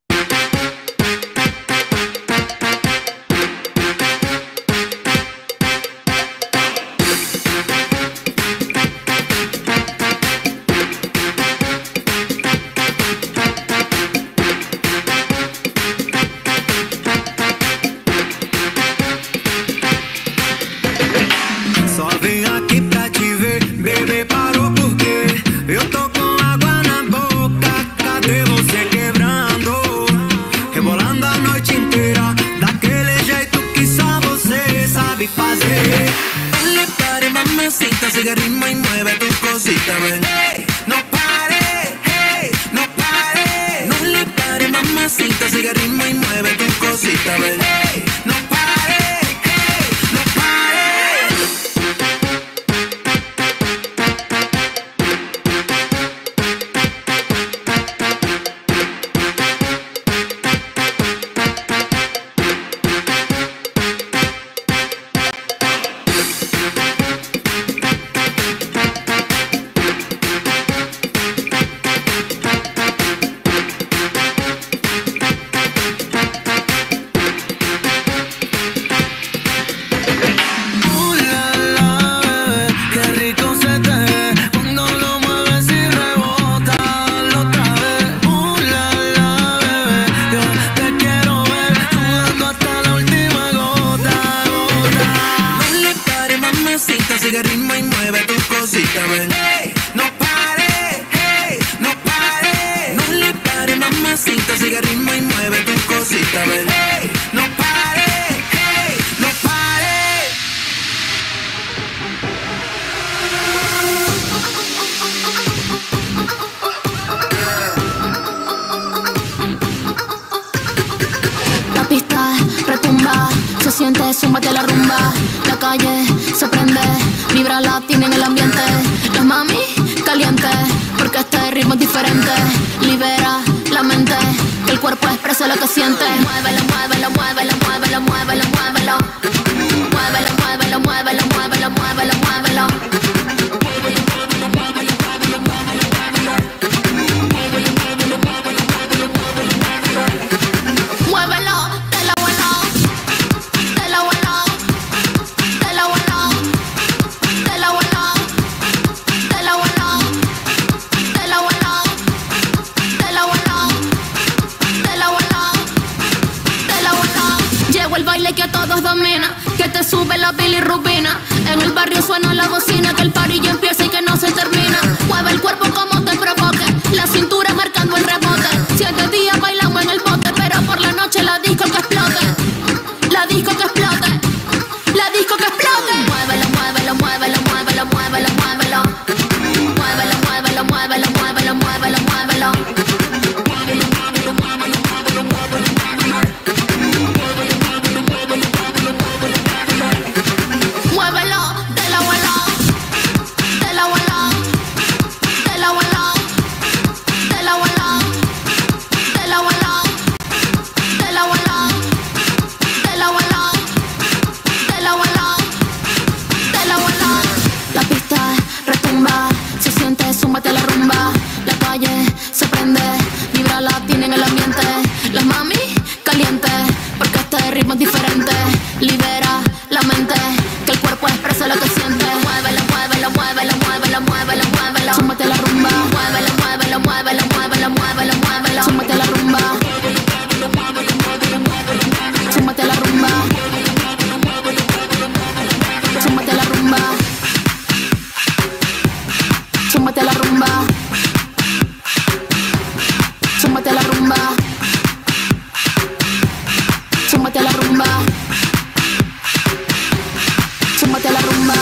Sigue ritmo y mueve tu cosita, ven. Hey, no pare, hey, no pare. No le pare, mamacita, sigue ritmo y mueve tu cosita, ven. Hey, no pare, hey, no pare. Sigue ritmo y mueve tu cosita, ven. Hey, no pare, hey, no pare. No le pare, mamacita, sigue ritmo y mueve tu cosita, ven. Hey, no pare, hey, no pare.
La pista retumba, se siente, súmate la rumba. La calle se prende, vibra latina en el ambiente. Las mami calientes, porque este ritmo es diferente. Libera la mente, que el cuerpo expresa lo que siente. Muévelo, muévelo, muévelo, muévelo, muévelo, muévelo. Muévelo, muévelo. la bilirrubina. En el barrio suena la bocina, que el party ya empieza y que no se termina. Mueve el cuerpo como te provoque, la cintura marcando el rebote. 7 días bailamos en el bote, pero por la noche la disco que explote. La disco que explote. La disco que explote. Muévelo, muévelo, muévelo, muévelo, muévelo, muévelo. Muévelo, muévelo, muévelo, muévelo, muévelo, muévelo. Muévelo, de la abuela, de la abuela, de la abuela, de la abuela, de la abuela, de la abuela, de la abuela, de la abuela, de la abuela. La pista retumba, se siente, súmate la rumba. La calle se prende, vibra latina en el ambiente. Las mami calientes, porque este ritmo es diferente. Libera la mente, que el cuerpo expresa lo que siente. Muévelo, muévelo, muévelo, muévelo, muévelo, muévelo. Súmate la rumba. Muévelo, muévelo, muévelo, muévelo, muévelo, muévelo. Súmate la rumba. Súmate la rumba. Súmate la rumba. Súmate la rumba. Súmate la rumba. Súmate la rumba. Súmate la rumba.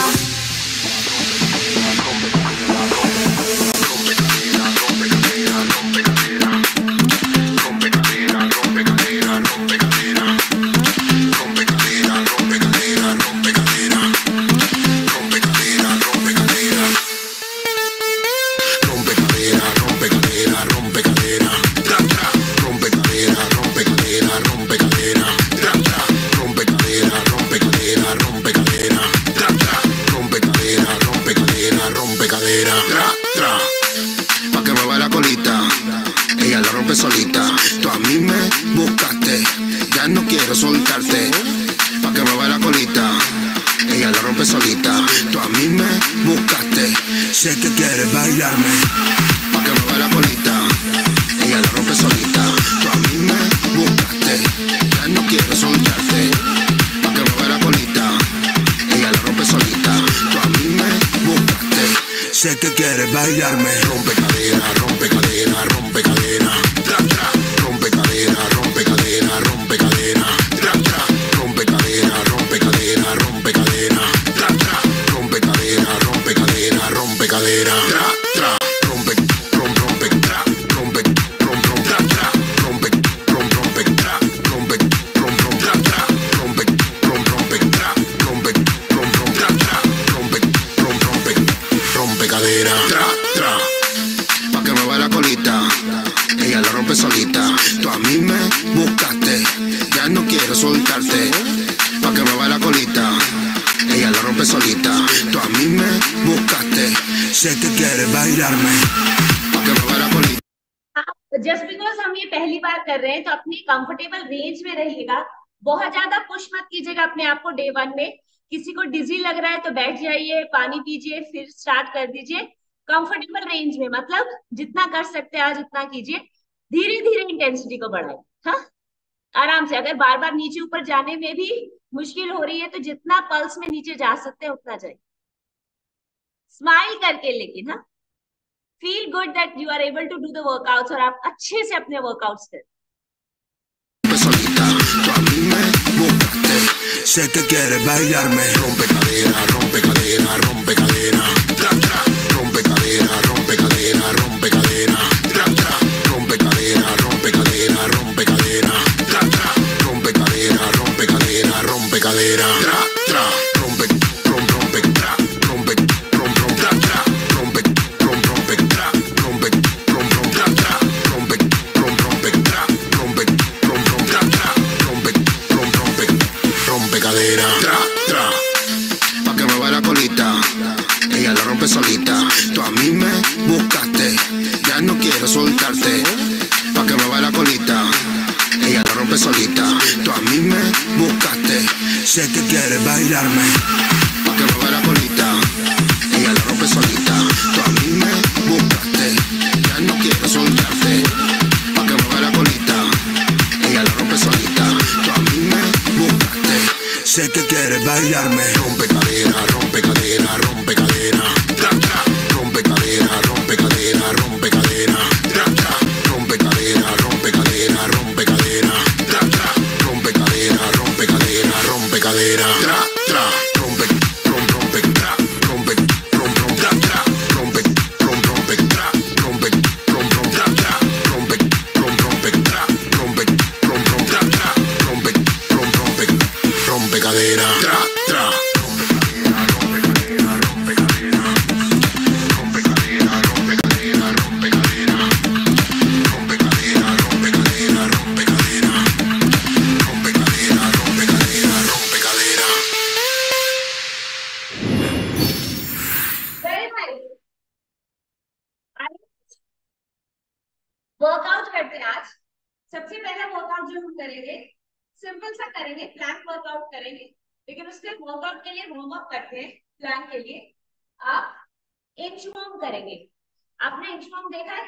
Pa' que mueva la colita, ella la rompe solita. Tú a mí me buscaste, ya no quiero soltarte. Pa' que mueva la colita, ella la rompe solita. Tú a mí me buscaste, sé que quieres bailarme. Pa' que mueva la colita, ella la rompe solita. Tú a mí me buscaste, ya no quiero soltarte. Pa' que mueva la colita, ella la rompe solita. Tú a mí me buscaste, sé que quieres bailarme. Rompe cadera, rompe cadera, rompe cadera. Tra, tra. Rompe cadera, rompe cadera, rompe cadera. Tra, tra. Rompe cadera, rompe cadera, rompe cadera. Tra, tra. Rompe cadera, rompe cadera, rompe cadera. Tra, tra. Rompe, rompe, tra. Rompe, tra, tra. Rompe, rompe, tra. Rompe, tra, tra. Rompe, tra. Rompe, tra, tra. Rompe, rompe cadera. Tra, tra. Pa' que mueva la colita, ella la rompe solita. Tú a mí me buscaste, ya no quiero soltarte. Pa' que mueva la colita, ella la rompe solita. Tú a mí me buscaste, sé que quieres bailarme. Pa' que mueva la colita.
Just because हम ये पहली बार कर रहे हैं तो अपनी comfortable range में रहिएगा। बहुत ज्यादा पुश मत कीजिएगा अपने आप को डे 1 में। किसी को डिजी लग रहा है तो बैठ जाइए, पानी पीजिए, फिर स्टार्ट कर दीजिए। कंफर्टेबल रेंज में मतलब जितना कर सकते हैं आज उतना कीजिए। धीरे धीरे इंटेंसिटी को बढ़ाइए। हाँ, आराम से। अगर बार बार नीचे ऊपर जाने में भी मुश्किल हो रही है तो जितना पल्स में नीचे जा सकते हैं उतना जाइए, स्माइल करके। लेकिन हाँ, feel good that you are able to do the workouts और आप अच्छे से अपने वर्कआउट्स करें।
Sé que quieres bailarme. Rompe cadera, rompe cadera, rompe cadera. Tra, tra. Rompe cadera, rompe cadera, rompe cadera. Tra, tra. Rompe cadera, rompe cadera, rompe cadera. Tra, tra. Rompe cadera, rompe cadera, rompe cadera. Tra, tra. Rompe, rompe, tra. Rompe, tra, tra. Rompe, rompe, tra. Rompe, tra, tra. Rompe, rompe, tra. Rompe, tra, tra. Rompe, rompe cadera. Tra, tra. Pa' que mueva la colita, ella la rompe solita. Tú a mí me buscaste, ya no quiero soltarte. Pa' que mueva la colita, ella la rompe solita. Tú a mí me buscaste, sé que quieres bailarme. Pa' que mueva la colita, ella la rompe solita. Tú a mí me buscaste, ya no quiero soltarte. Pa' que mueva la colita, ella la rompe solita. Tú a mí me buscaste, sé que quieres
bailarme.
Rompe cadera, rompe cadera, rompe cadera. Tra, tra. Rompe cadera, rompe cadera, rompe cadera. Tra, tra. Rompe cadera, rompe cadera, rompe cadera. Tra, tra. Rompe cadera, rompe cadera, rompe cadera. Tra, tra. Rompe, rompe, tra. Rompe, tra, tra. Rompe, rompe, tra. Rompe, tra, tra. Rompe, rompe, tra. Rompe, tra, tra. Rompe, rompe cadera. Tra, tra.
Workout करते हैं आज। सबसे पहला workout जो हम करेंगे simple सा करेंगे, प्लैंक वर्कआउट करेंगे। लेकिन उसके वर्कआउट के लिए वार्म अप करते हैं। प्लैंक के लिए आप इंचवॉर्म करेंगे। आपने इंचवॉर्म देखा है,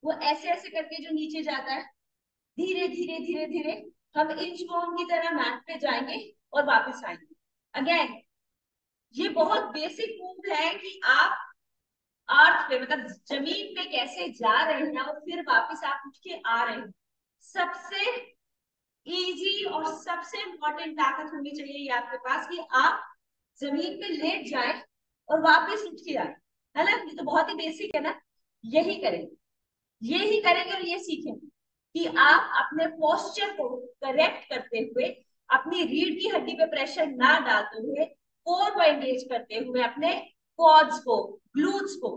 वो ऐसे ऐसे करके जो नीचे जाता है, धीरे धीरे धीरे धीरे हम इंचवॉर्म की तरह मैट पे जाएंगे और वापस आएंगे। अगेन ये बहुत बेसिक मूव है कि आप अर्थ पे मतलब जमीन पे कैसे जा रहे हैं और फिर वापस आप उठ के आ रहे हैं। सबसे इजी और सबसे इंपॉर्टेंट ताकत होनी चाहिए ये आपके पास कि आप जमीन पे लेट जाए और वापस उठ के आए, है ना। ये तो बहुत ही बेसिक है ना। यही करेंगे, यही करेंगे और ये सीखेंगे कि आप अपने पोस्चर को करेक्ट करते हुए, अपनी रीढ़ की हड्डी पे प्रेशर ना डालते हुए, कोर को एंगेज करते हुए, अपने क्वाड्स को, ग्लूट्स को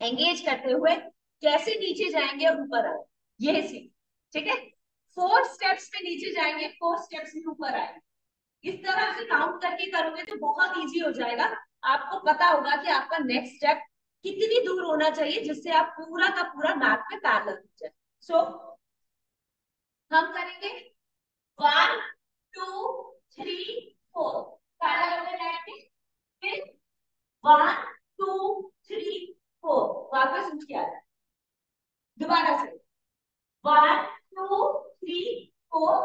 एंगेज करते हुए कैसे नीचे जाएंगे और ऊपर आएंगे, ये सीख। ठीक है, 4 स्टेप्स में नीचे जाएंगे, 4 स्टेप्स में ऊपर आएंगे। इस तरह से काउंट करके करोगे तो बहुत इजी हो जाएगा। आपको पता होगा कि आपका नेक्स्ट स्टेप कितनी दूर होना चाहिए जिससे आप पूरा का पूरा मैट पे पैरेलल हो जाए। सो हम करेंगे 1 2 3 4 पैरेलल में बैठेंगे, फिर 1 2 3 4 वापस उठ के आ जाए। दोबारा से 1 2 3 4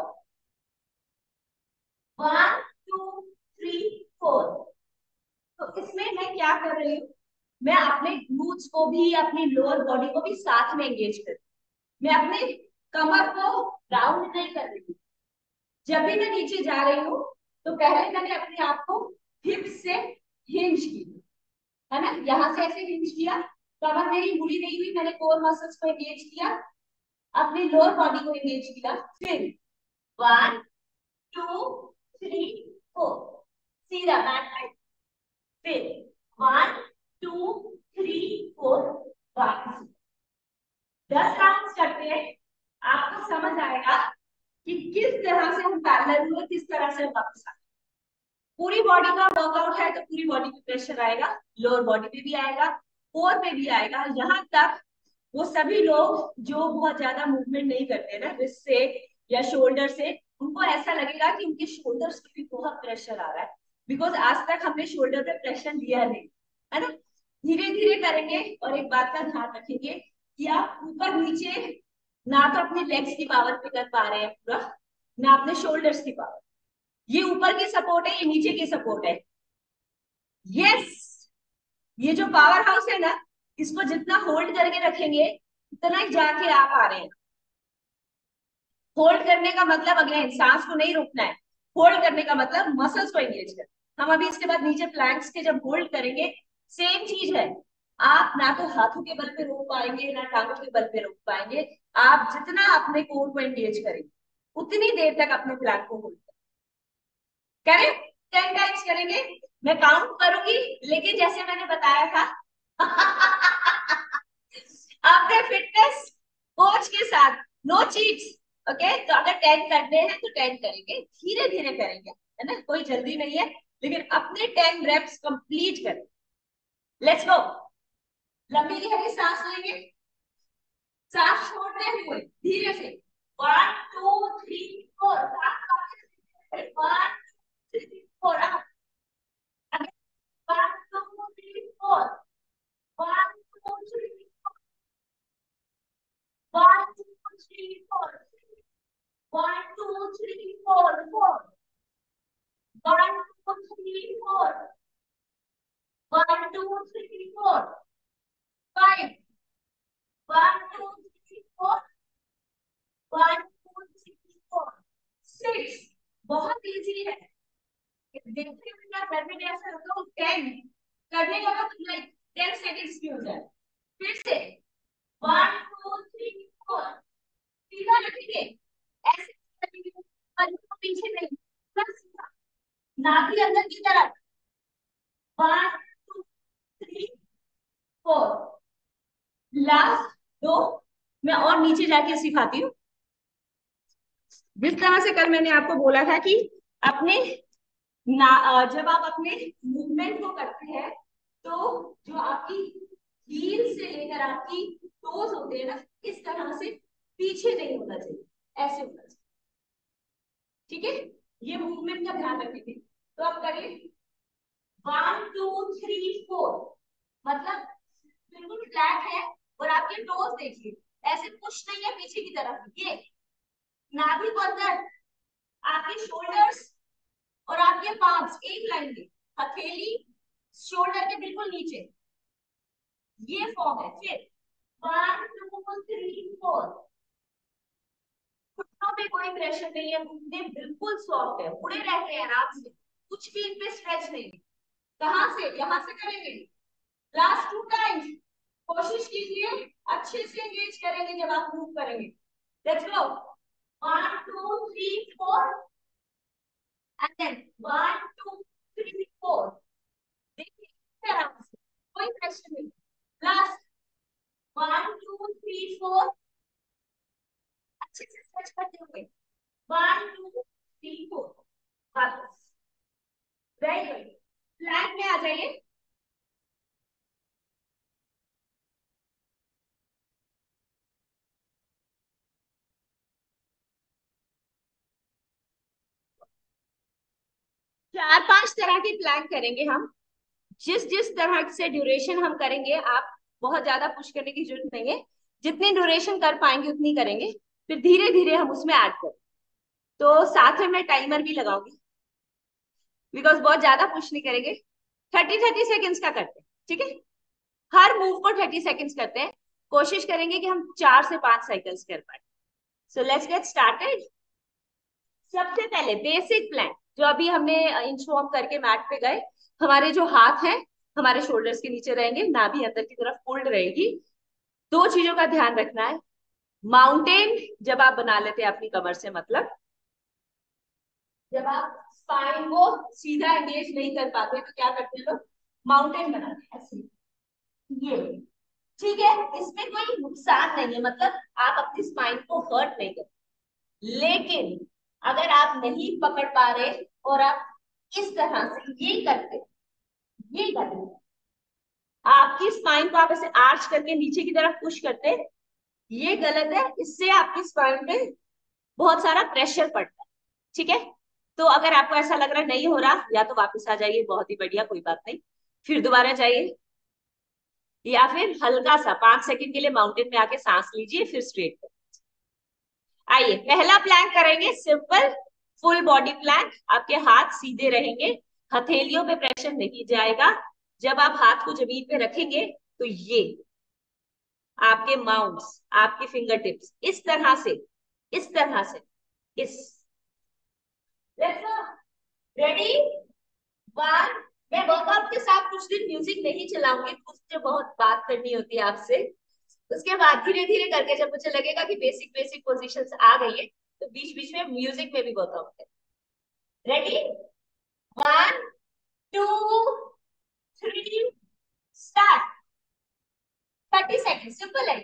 1 2 3 4। तो इसमें मैं क्या कर रही हूँ, मैं अपने ग्लूट्स को भी, अपनी लोअर बॉडी को भी साथ में एंगेज कर रही हूँ। मैं अपने कमर को राउंड नहीं कर रही हूँ। जब भी मैं नीचे जा रही हूँ तो पहले मैंने अपने आप को हिप से हिंज की, है ना, यहां से ऐसे हिंज किया, कमर मेरी मुड़ी नहीं हुई, मैंने कोर मसल्स को एंगेज किया, अपनी लोअर बॉडी को एंगेज किया, फिर 1 2 3 4 सीधा बैक पे, फिर 1 2 3 4 वापस। 10 राउंड्स करते हैं, आपको समझ आएगा कि किस तरह से हम पैरेलल हुए, किस तरह से वापस आए। पूरी बॉडी का वर्कआउट है तो पूरी बॉडी पे प्रेशर आएगा, लोअर बॉडी पे भी आएगा, कोर पे भी आएगा। यहाँ तक वो सभी लोग जो बहुत ज्यादा मूवमेंट नहीं करते ना रिस्ट से या शोल्डर से, उनको ऐसा लगेगा कि उनके शोल्डर्स पे भी बहुत प्रेशर आ रहा है, बिकॉज आज तक हमने शोल्डर पे प्रेशर दिया नहीं, है ना। धीरे धीरे करेंगे और एक बात का ध्यान रखेंगे कि आप ऊपर नीचे ना तो अपने लेग्स की पावर पे कर पा रहे हैं पूरा, ना अपने शोल्डर्स की पावर। ये ऊपर की सपोर्ट है, ये नीचे की सपोर्ट है। यस, ये जो पावर हाउस है ना, इसको जितना होल्ड करके रखेंगे उतना ही जाके आप आ रहे हैं। होल्ड करने का मतलब अगेन सांस को नहीं रोकना है, होल्ड करने का मतलब मसल्स को एंगेज करना। हम अभी इसके बाद नीचे प्लैंक्स के जब होल्ड करेंगे सेम चीज है, आप ना तो हाथों के बल पे रोक पाएंगे ना टांगों के बल पे रोक पाएंगे। आप जितना अपने कोर को एंगेज करेंगे उतनी देर तक अपने प्लैंक को होल्ड करें। 10 टाइम्स करेंगे, मैं काउंट करूंगी, लेकिन जैसे मैंने बताया था अपने फिटनेस कोच के साथ, नो चीट्स। ओके, तो अगर 10 करने हैं तो 10 करेंगे, धीरे धीरे करेंगे, है ना, कोई जल्दी नहीं है, लेकिन अपने 10 रेप्स कंप्लीट करें। Let's go. लंबी गहरी सांस लेंगे, सांस छोड़ते हुए धीरे से 1 2 3 4 1 2 3 4 1 2 3 4 1 2 3 1 2 3 4 1 2 3 4 4 1 2 4, 1 2 3 4, 5, 1 2 3 4, 1 2 3 4, 6। बहुत इजी है। देखते हुए क्या करने में ऐसा होगा, 10 करने लगा तो लाइक 10 सेकंड्स की हो जाए। फिर से 1 2 3 4, सीधा रखेंगे, ऐसे करेंगे, पर पीछे नहीं, पूरा सीधा, नाभि अंदर की तरफ। 1 2 3 4, लास्ट 2। मैं और नीचे जाके सिखाती हूँ। जिस तरह से कल मैंने आपको बोला था कि अपने जब आप अपने मूवमेंट को करते हैं तो जो आपकी हील से लेकर आपकी टोज होते हैं ना, इस तरह से पीछे नहीं होना चाहिए, ऐसे होना चाहिए। ठीक है, ये मूवमेंट का ध्यान रखेंगे। तो आप करिए 1 2 3 4, मतलब बिल्कुल फ्लैट है और आपके टोज देखिए ऐसे पुश नहीं है पीछे की तरफ। ये नाभि को अंदर, आपके शोल्डर्स और आपके पाम्स एक लाइन में, हथेली शोल्डर के बिल्कुल नीचे, ये फॉर्म है। फिर 1 2 3 4, घुटनों पे कोई प्रेशर नहीं है, घुटने बिल्कुल सॉफ्ट है, उड़े रहते हैं आराम से, कुछ भी इन पे स्ट्रेच नहीं। कहां से? यहां से करेंगे। लास्ट 2 टाइम्स कोशिश कीजिए, अच्छे से एंगेज करेंगे जब आप मूव करेंगे। Let's go 1 2 3 4 and then 1 2 3 4। देखिए आराम से, कोई प्रेशर नहीं। लास्ट 1 2 3 4, अच्छे से स्ट्रेच करते हुए 1 2 3 4, वापस। वेरी गुड, प्लैंक में आ जाइए। चार पांच तरह के प्लैंक करेंगे हम। जिस जिस तरह से ड्यूरेशन हम करेंगे, आप बहुत ज्यादा पुश करने की जरूरत नहीं है, जितनी ड्यूरेशन कर पाएंगे उतनी करेंगे, फिर धीरे धीरे हम उसमें ऐड करें। तो साथ में मैं टाइमर भी लगाऊंगी, बिकॉज बहुत ज्यादा पुश नहीं करेंगे। 30-30 सेकेंड्स का करते हैं, ठीक है? हर मूव को 30 सेकेंड्स करते हैं। कोशिश करेंगे कि हम 4 से 5 साइकिल्स कर पाए। So let's get started. सबसे पहले बेसिक प्लैंक जो अभी हमने इंचवॉर्म करके मैट पे गए, हमारे जो हाथ हैं हमारे शोल्डर्स के नीचे रहेंगे, नाभि अंदर की तरफ फोल्ड रहेगी। दो चीजों का ध्यान रखना है। माउंटेन जब आप बना लेते हैं अपनी कमर से, मतलब जब आप स्पाइन को सीधा एंगेज नहीं कर पाते तो क्या करते हैं लोग? माउंटेन बनाते हैं ऐसे, ये। ठीक है, इसमें कोई नुकसान नहीं है, मतलब आप अपनी स्पाइन को हर्ट नहीं करते। लेकिन अगर आप नहीं पकड़ पा रहे और आप इस तरह से ये करते, आपकी स्पाइन को आप ऐसे आर्च करके नीचे की तरफ पुश करते, ये गलत है। इससे आपकी स्पाइन पे बहुत सारा प्रेशर पड़ता है। ठीक है, तो अगर आपको ऐसा लग रहा नहीं हो रहा, या तो वापस आ जाइए, बहुत ही बढ़िया, कोई बात नहीं, फिर दोबारा जाइए, या फिर हल्का सा 5 सेकंड के लिए माउंटेन में आके सांस लीजिए, फिर स्ट्रेट करिए। आइए पहला प्लैंक करेंगे, सिंपल फुल बॉडी प्लैंक। आपके हाथ सीधे रहेंगे, हथेलियों पे प्रेशर नहीं जाएगा। जब आप हाथ को जमीन पे रखेंगे तो ये आपके माउंट्स, आपके फिंगर टिप्स इस तरह से, इस तरह से, इस। रेडी? 1। मैं वर्कआउट के साथ कुछ दिन म्यूजिक नहीं चलाऊंगी, मुझे बहुत बात करनी होती है आपसे। उसके बाद धीरे धीरे करके जब मुझे लगेगा कि बेसिक बेसिक पोजीशंस आ गई है, तो बीच बीच में म्यूजिक में भी वर्कआउट करें। रेडी? 1 2 3 स्टार्ट। 30 सेकेंड, सिंपल है।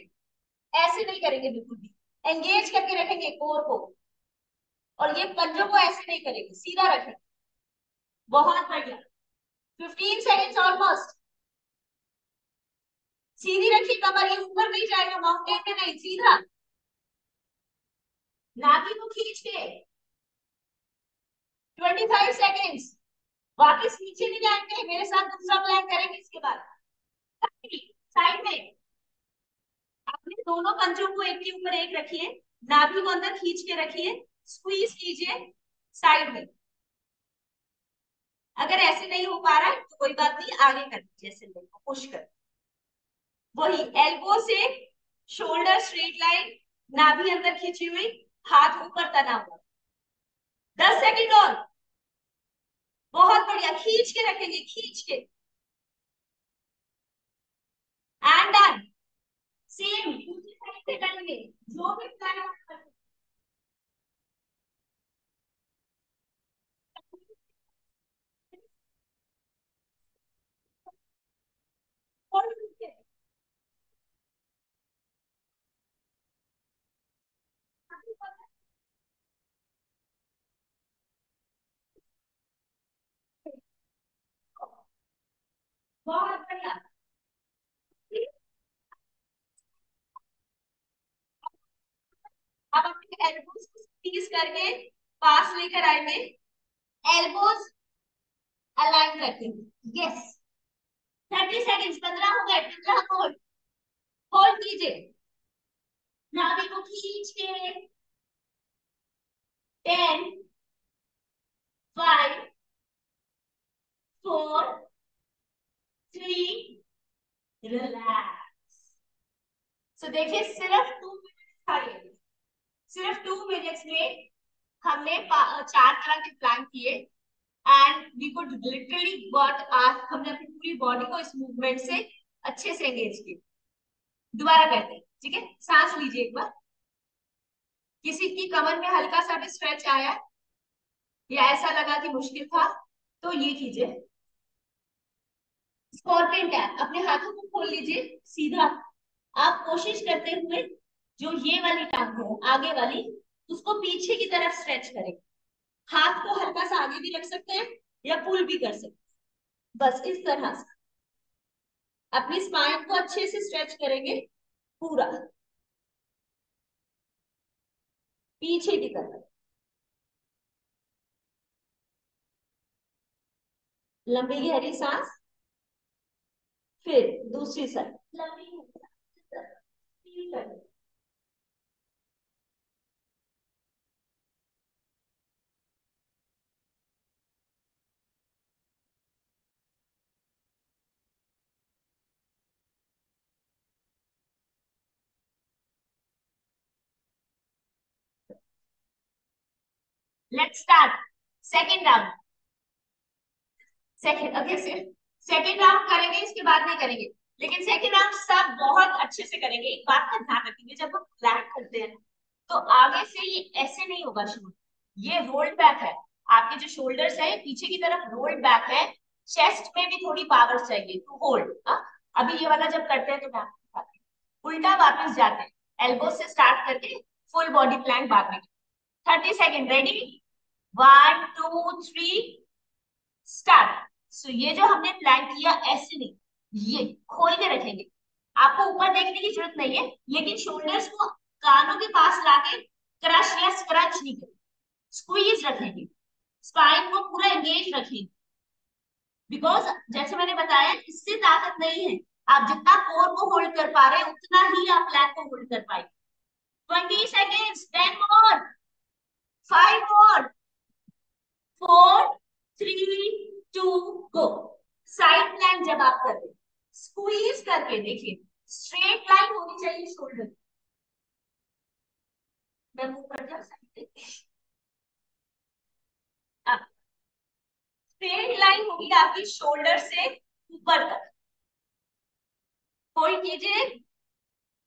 ऐसे नहीं करेंगे, बिल्कुल भी एंगेज करके रखेंगे कोर को, और ये पंजों को ऐसे नहीं करेंगे, सीधा रखेंगे। बहुत बढ़िया, 15 सेकेंड्स ऑलमोस्ट। सीधी रखिए कमर, ये ऊपर नहीं जाएगा, माउंटेन में नहीं, सीधा नाभि को खींच के। 25 सेकेंड्स, वापस नीचे नहीं आएंगे, मेरे साथ दूसरा प्लान करेंगे इसके बाद। साइड में अपने दोनों पंजों को एक के ऊपर एक रखिए, नाभि को अंदर खींच के रखिए, स्क्वीज कीजिए साइड में। अगर ऐसे नहीं हो पा रहा है तो कोई बात नहीं, आगे कर दीजिए, ऐसे लेग को पुश कर। वही एल्बो से शोल्डर स्ट्रेट लाइन, नाभि अंदर खींची हुई, हाथ ऊपर तना हुआ। 10 सेकंड और, बहुत बढ़िया, खींच के रखेंगे, खींच के। And done. सेम दूसरी साइड से करेंगे, जो भी प्लान आप कर सकते हैं। बहुत बढ़िया। अब अपने एल्बोज को स्क्वीज करके पास लेकर आएंगे, एल्बोज अलाइन करके। यस, 30 सेकेंड्स, 15 हो गए, 15 होल्ड, होल्ड कीजिए, नाभि को खींच के। 10, 5, 4, 3, रिलैक्स। सो देखिए, सिर्फ 2 मिनट खाइए, सिर्फ 2 मिनट्स में हमने 4 तरह के प्लान किए and we could literally got are, हमने अपनी पूरी बॉडी को इस मूवमेंट से अच्छे से एंगेज किया। दोबारा करते हैं, ठीक है? सांस लीजिए एक बार। किसी की कमर में हल्का सा भी स्ट्रेच आया या ऐसा लगा कि मुश्किल था तो ये कीजिए, स्कॉर्पियन टैप। अपने हाथों को खोल लीजिए सीधा। आप कोशिश करते हुए जो ये वाली टांग है आगे वाली, उसको पीछे की तरफ स्ट्रेच करें। हाथ को हल्का सा आगे भी रख सकते हैं या पुल भी कर सकते हैं, बस इस तरह से अपनी स्पाइन को अच्छे से स्ट्रेच करेंगे पूरा पीछे की तरफ। लंबी गहरी सांस, फिर दूसरी साइड लंबी गहरी सांस। Let's start second round. Second, okay, second round करेंगे, इसके बाद नहीं करेंगे, लेकिन सेकंड राउंड सब बहुत अच्छे से करेंगे। एक बात का ध्यान रखेंगे, जब हम प्लान करते हैं तो आगे से ये ऐसे नहीं होगा शुरू, ये रोल्ड बैक है। आपके जो शोल्डर्स है पीछे की तरफ रोल्ड बैक है। चेस्ट में भी थोड़ी पावर चाहिए टू होल्ड। अभी ये वाला जब करते हैं तो मैं आपको बताती हूँ। उल्टा वापस जाते हैं, एल्बो से स्टार्ट करके फुल बॉडी प्लैंक बाद में। 30 सेकेंड, रेडी, 1 2 3 स्टार्ट। सो ये जो हमने प्लान किया ऐसे नहीं, ये खोल के रखेंगे। आपको ऊपर देखने की जरूरत नहीं है, लेकिन शोल्डर्स को कानों के पास लाके क्रश या स्क्रंच नहीं करेंगे, स्क्वीज रखेंगे, स्पाइन को पूरा एंगेज रखेंगे। बिकॉज जैसे मैंने बताया, इससे ताकत नहीं है, आप जितना कोर को होल्ड कर पा रहे हैं उतना ही आप प्लैंक को होल्ड कर पाएंगे। 20 सेकेंड्स, 10 मोर, 5 मोर, 4 3 2 गो। साइड प्लैंक जब आप कर रहे, स्क्वीज करके देखिए, स्ट्रेट लाइन होनी चाहिए शोल्डर। मैं मूव कर जाऊं साइड पे, स्ट्रेट लाइन होगी आपकी शोल्डर से ऊपर तक। होल्ड कीजिए,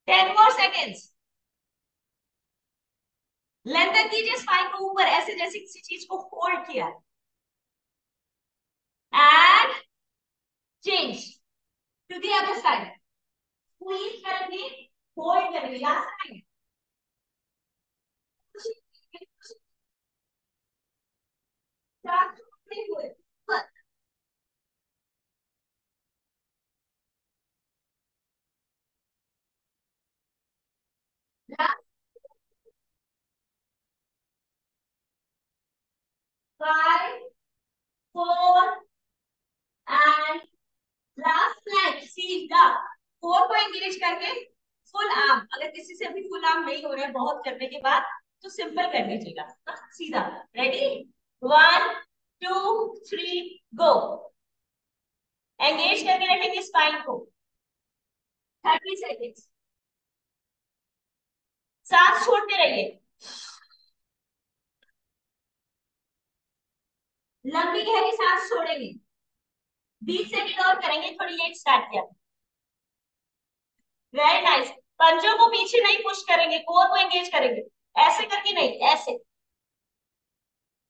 10 मोर सेकेंड्स। लेंथन कीजिए स्पाइन को ऊपर, ऐसे जैसे किसी चीज को होल्ड किया। And change to the other side, squeeze करेंगे, होल्ड करेंगे, last time. Last 5 4 and last plank सीधा, कोर को एंगेज करके फुल आर्म। अगर किसी से भी फुल आर्म नहीं हो रहा है बहुत करने के बाद तो सिंपल कर लीजिएगा, सीधा। रेडी, 1 2 3 गो। एंगेज करके रखेंगे स्पाइन को 30 सेकेंड्स। सांस छोड़ते रहिए, लंबी गहरी सांस छोड़ेंगे। 20 सेकेंड और करेंगे, थोड़ी लेट स्टार्ट किया। Very nice. पंजों को पीछे नहीं पुश करेंगे, कोर को एंगेज करेंगे, ऐसे करके नहीं, ऐसे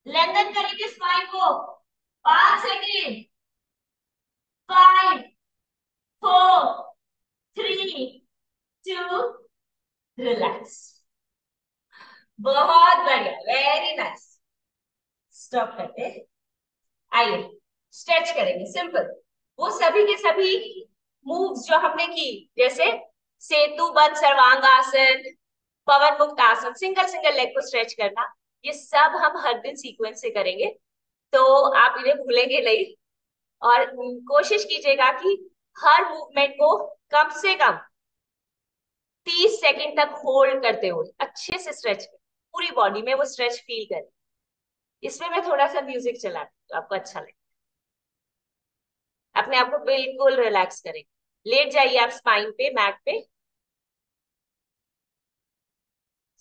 लेंथन करेंगे स्पाइन को। 5 सेकेंड। 5, 4, 3, 2, रिलैक्स। बहुत बढ़िया, वेरी नाइस। स्टॉप करते, आइए स्ट्रेच करेंगे सिंपल। वो सभी के सभी मूव्स जो हमने की, जैसे सेतु बंद सर्वांगासन, पवन मुक्त आसन, सिंगल सिंगल लेग को स्ट्रेच करना, ये सब हम हर दिन सीक्वेंस से करेंगे, तो आप इन्हें भूलेंगे नहीं। और कोशिश कीजिएगा कि हर मूवमेंट को कम से कम 30 सेकेंड तक होल्ड करते हुए अच्छे से स्ट्रेच करें, पूरी बॉडी में वो स्ट्रेच फील करें। इसमें मैं थोड़ा सा म्यूजिक चला तो आपको अच्छा लगे। अपने आप को बिल्कुल रिलैक्स करें। लेट जाइए आप स्पाइन पे, मैट पे,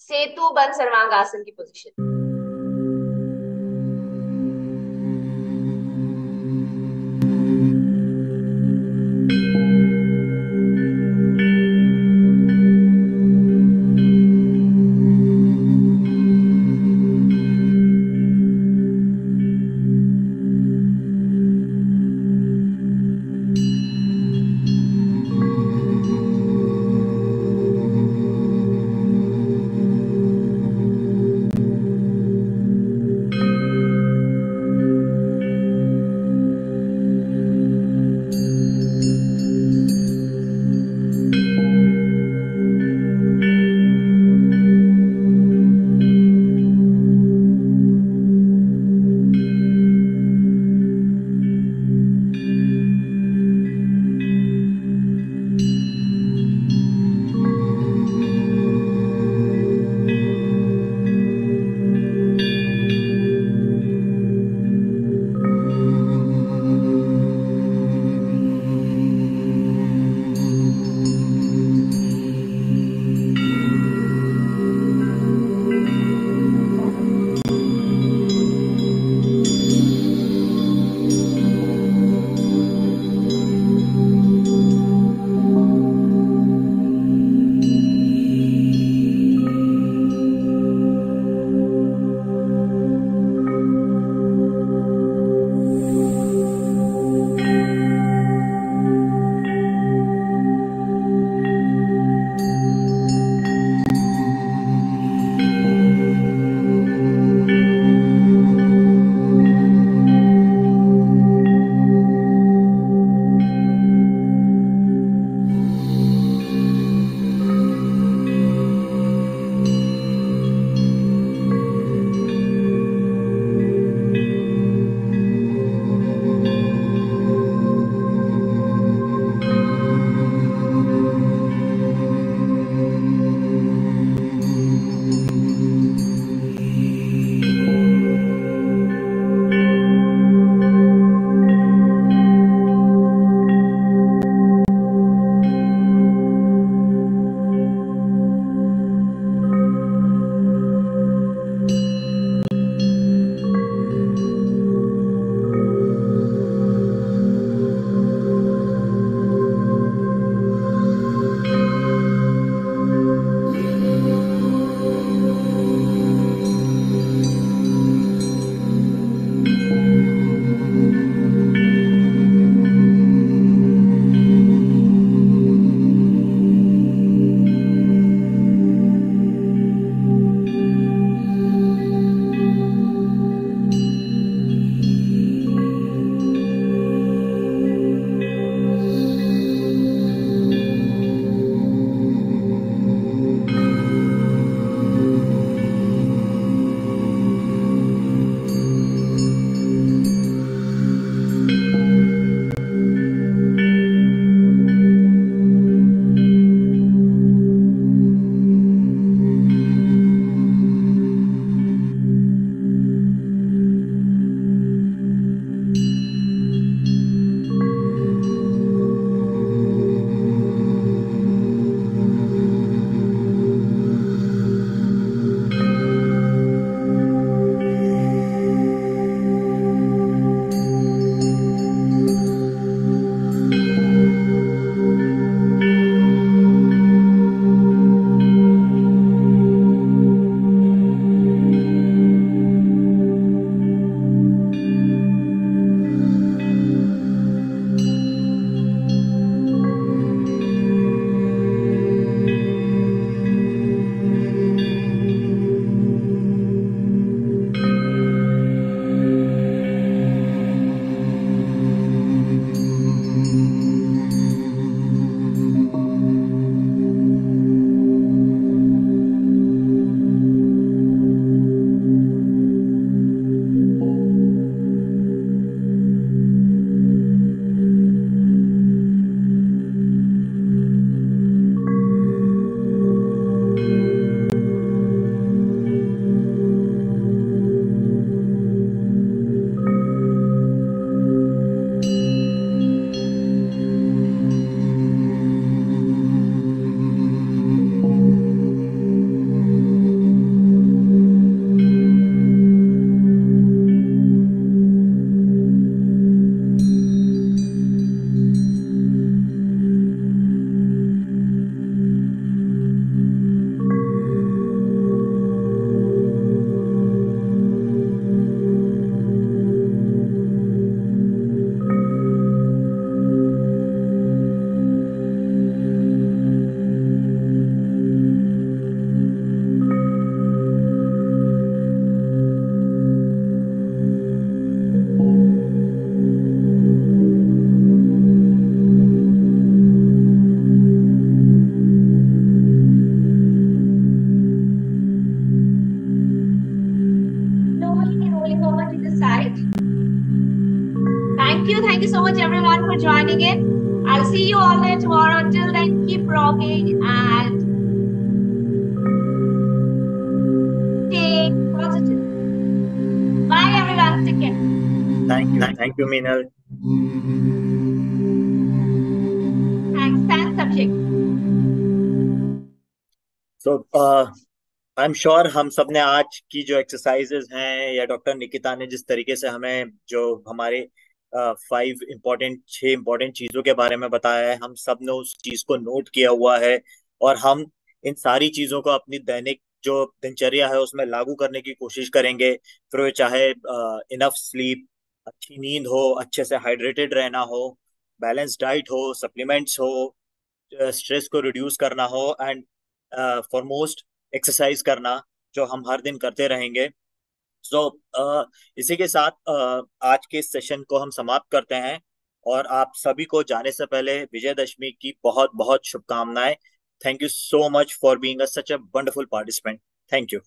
सेतु बंद सर्वांगासन की position. for joining in. I'll see you all there tomorrow. Till then, keep rocking and stay positive. Bye everyone. Take care.
Thank you, Meenal.
Thanks, Abhishek.
So I am sure हम सब ने आज की जो exercises हैं या doctor Nikita ने जिस तरीके से हमें जो हमारे 6 इम्पोर्टेंट चीजों के बारे में बताया है, हम सब ने उस चीज को नोट किया हुआ है और हम इन सारी चीजों को अपनी दैनिक जो दिनचर्या है उसमें लागू करने की कोशिश करेंगे। फिर वो चाहे इनफ स्लीप, अच्छी नींद हो, अच्छे से हाइड्रेटेड रहना हो, बैलेंस डाइट हो, सप्लीमेंट्स हो, स्ट्रेस को रिड्यूस करना हो एंड फॉरमोस्ट एक्सरसाइज करना, जो हम हर दिन करते रहेंगे। सो इसी के साथ आज के इस सेशन को हम समाप्त करते हैं और आप सभी को जाने से पहले विजयदशमी की बहुत बहुत शुभकामनाएं। Thank you so much for being such a wonderful participant. Thank you.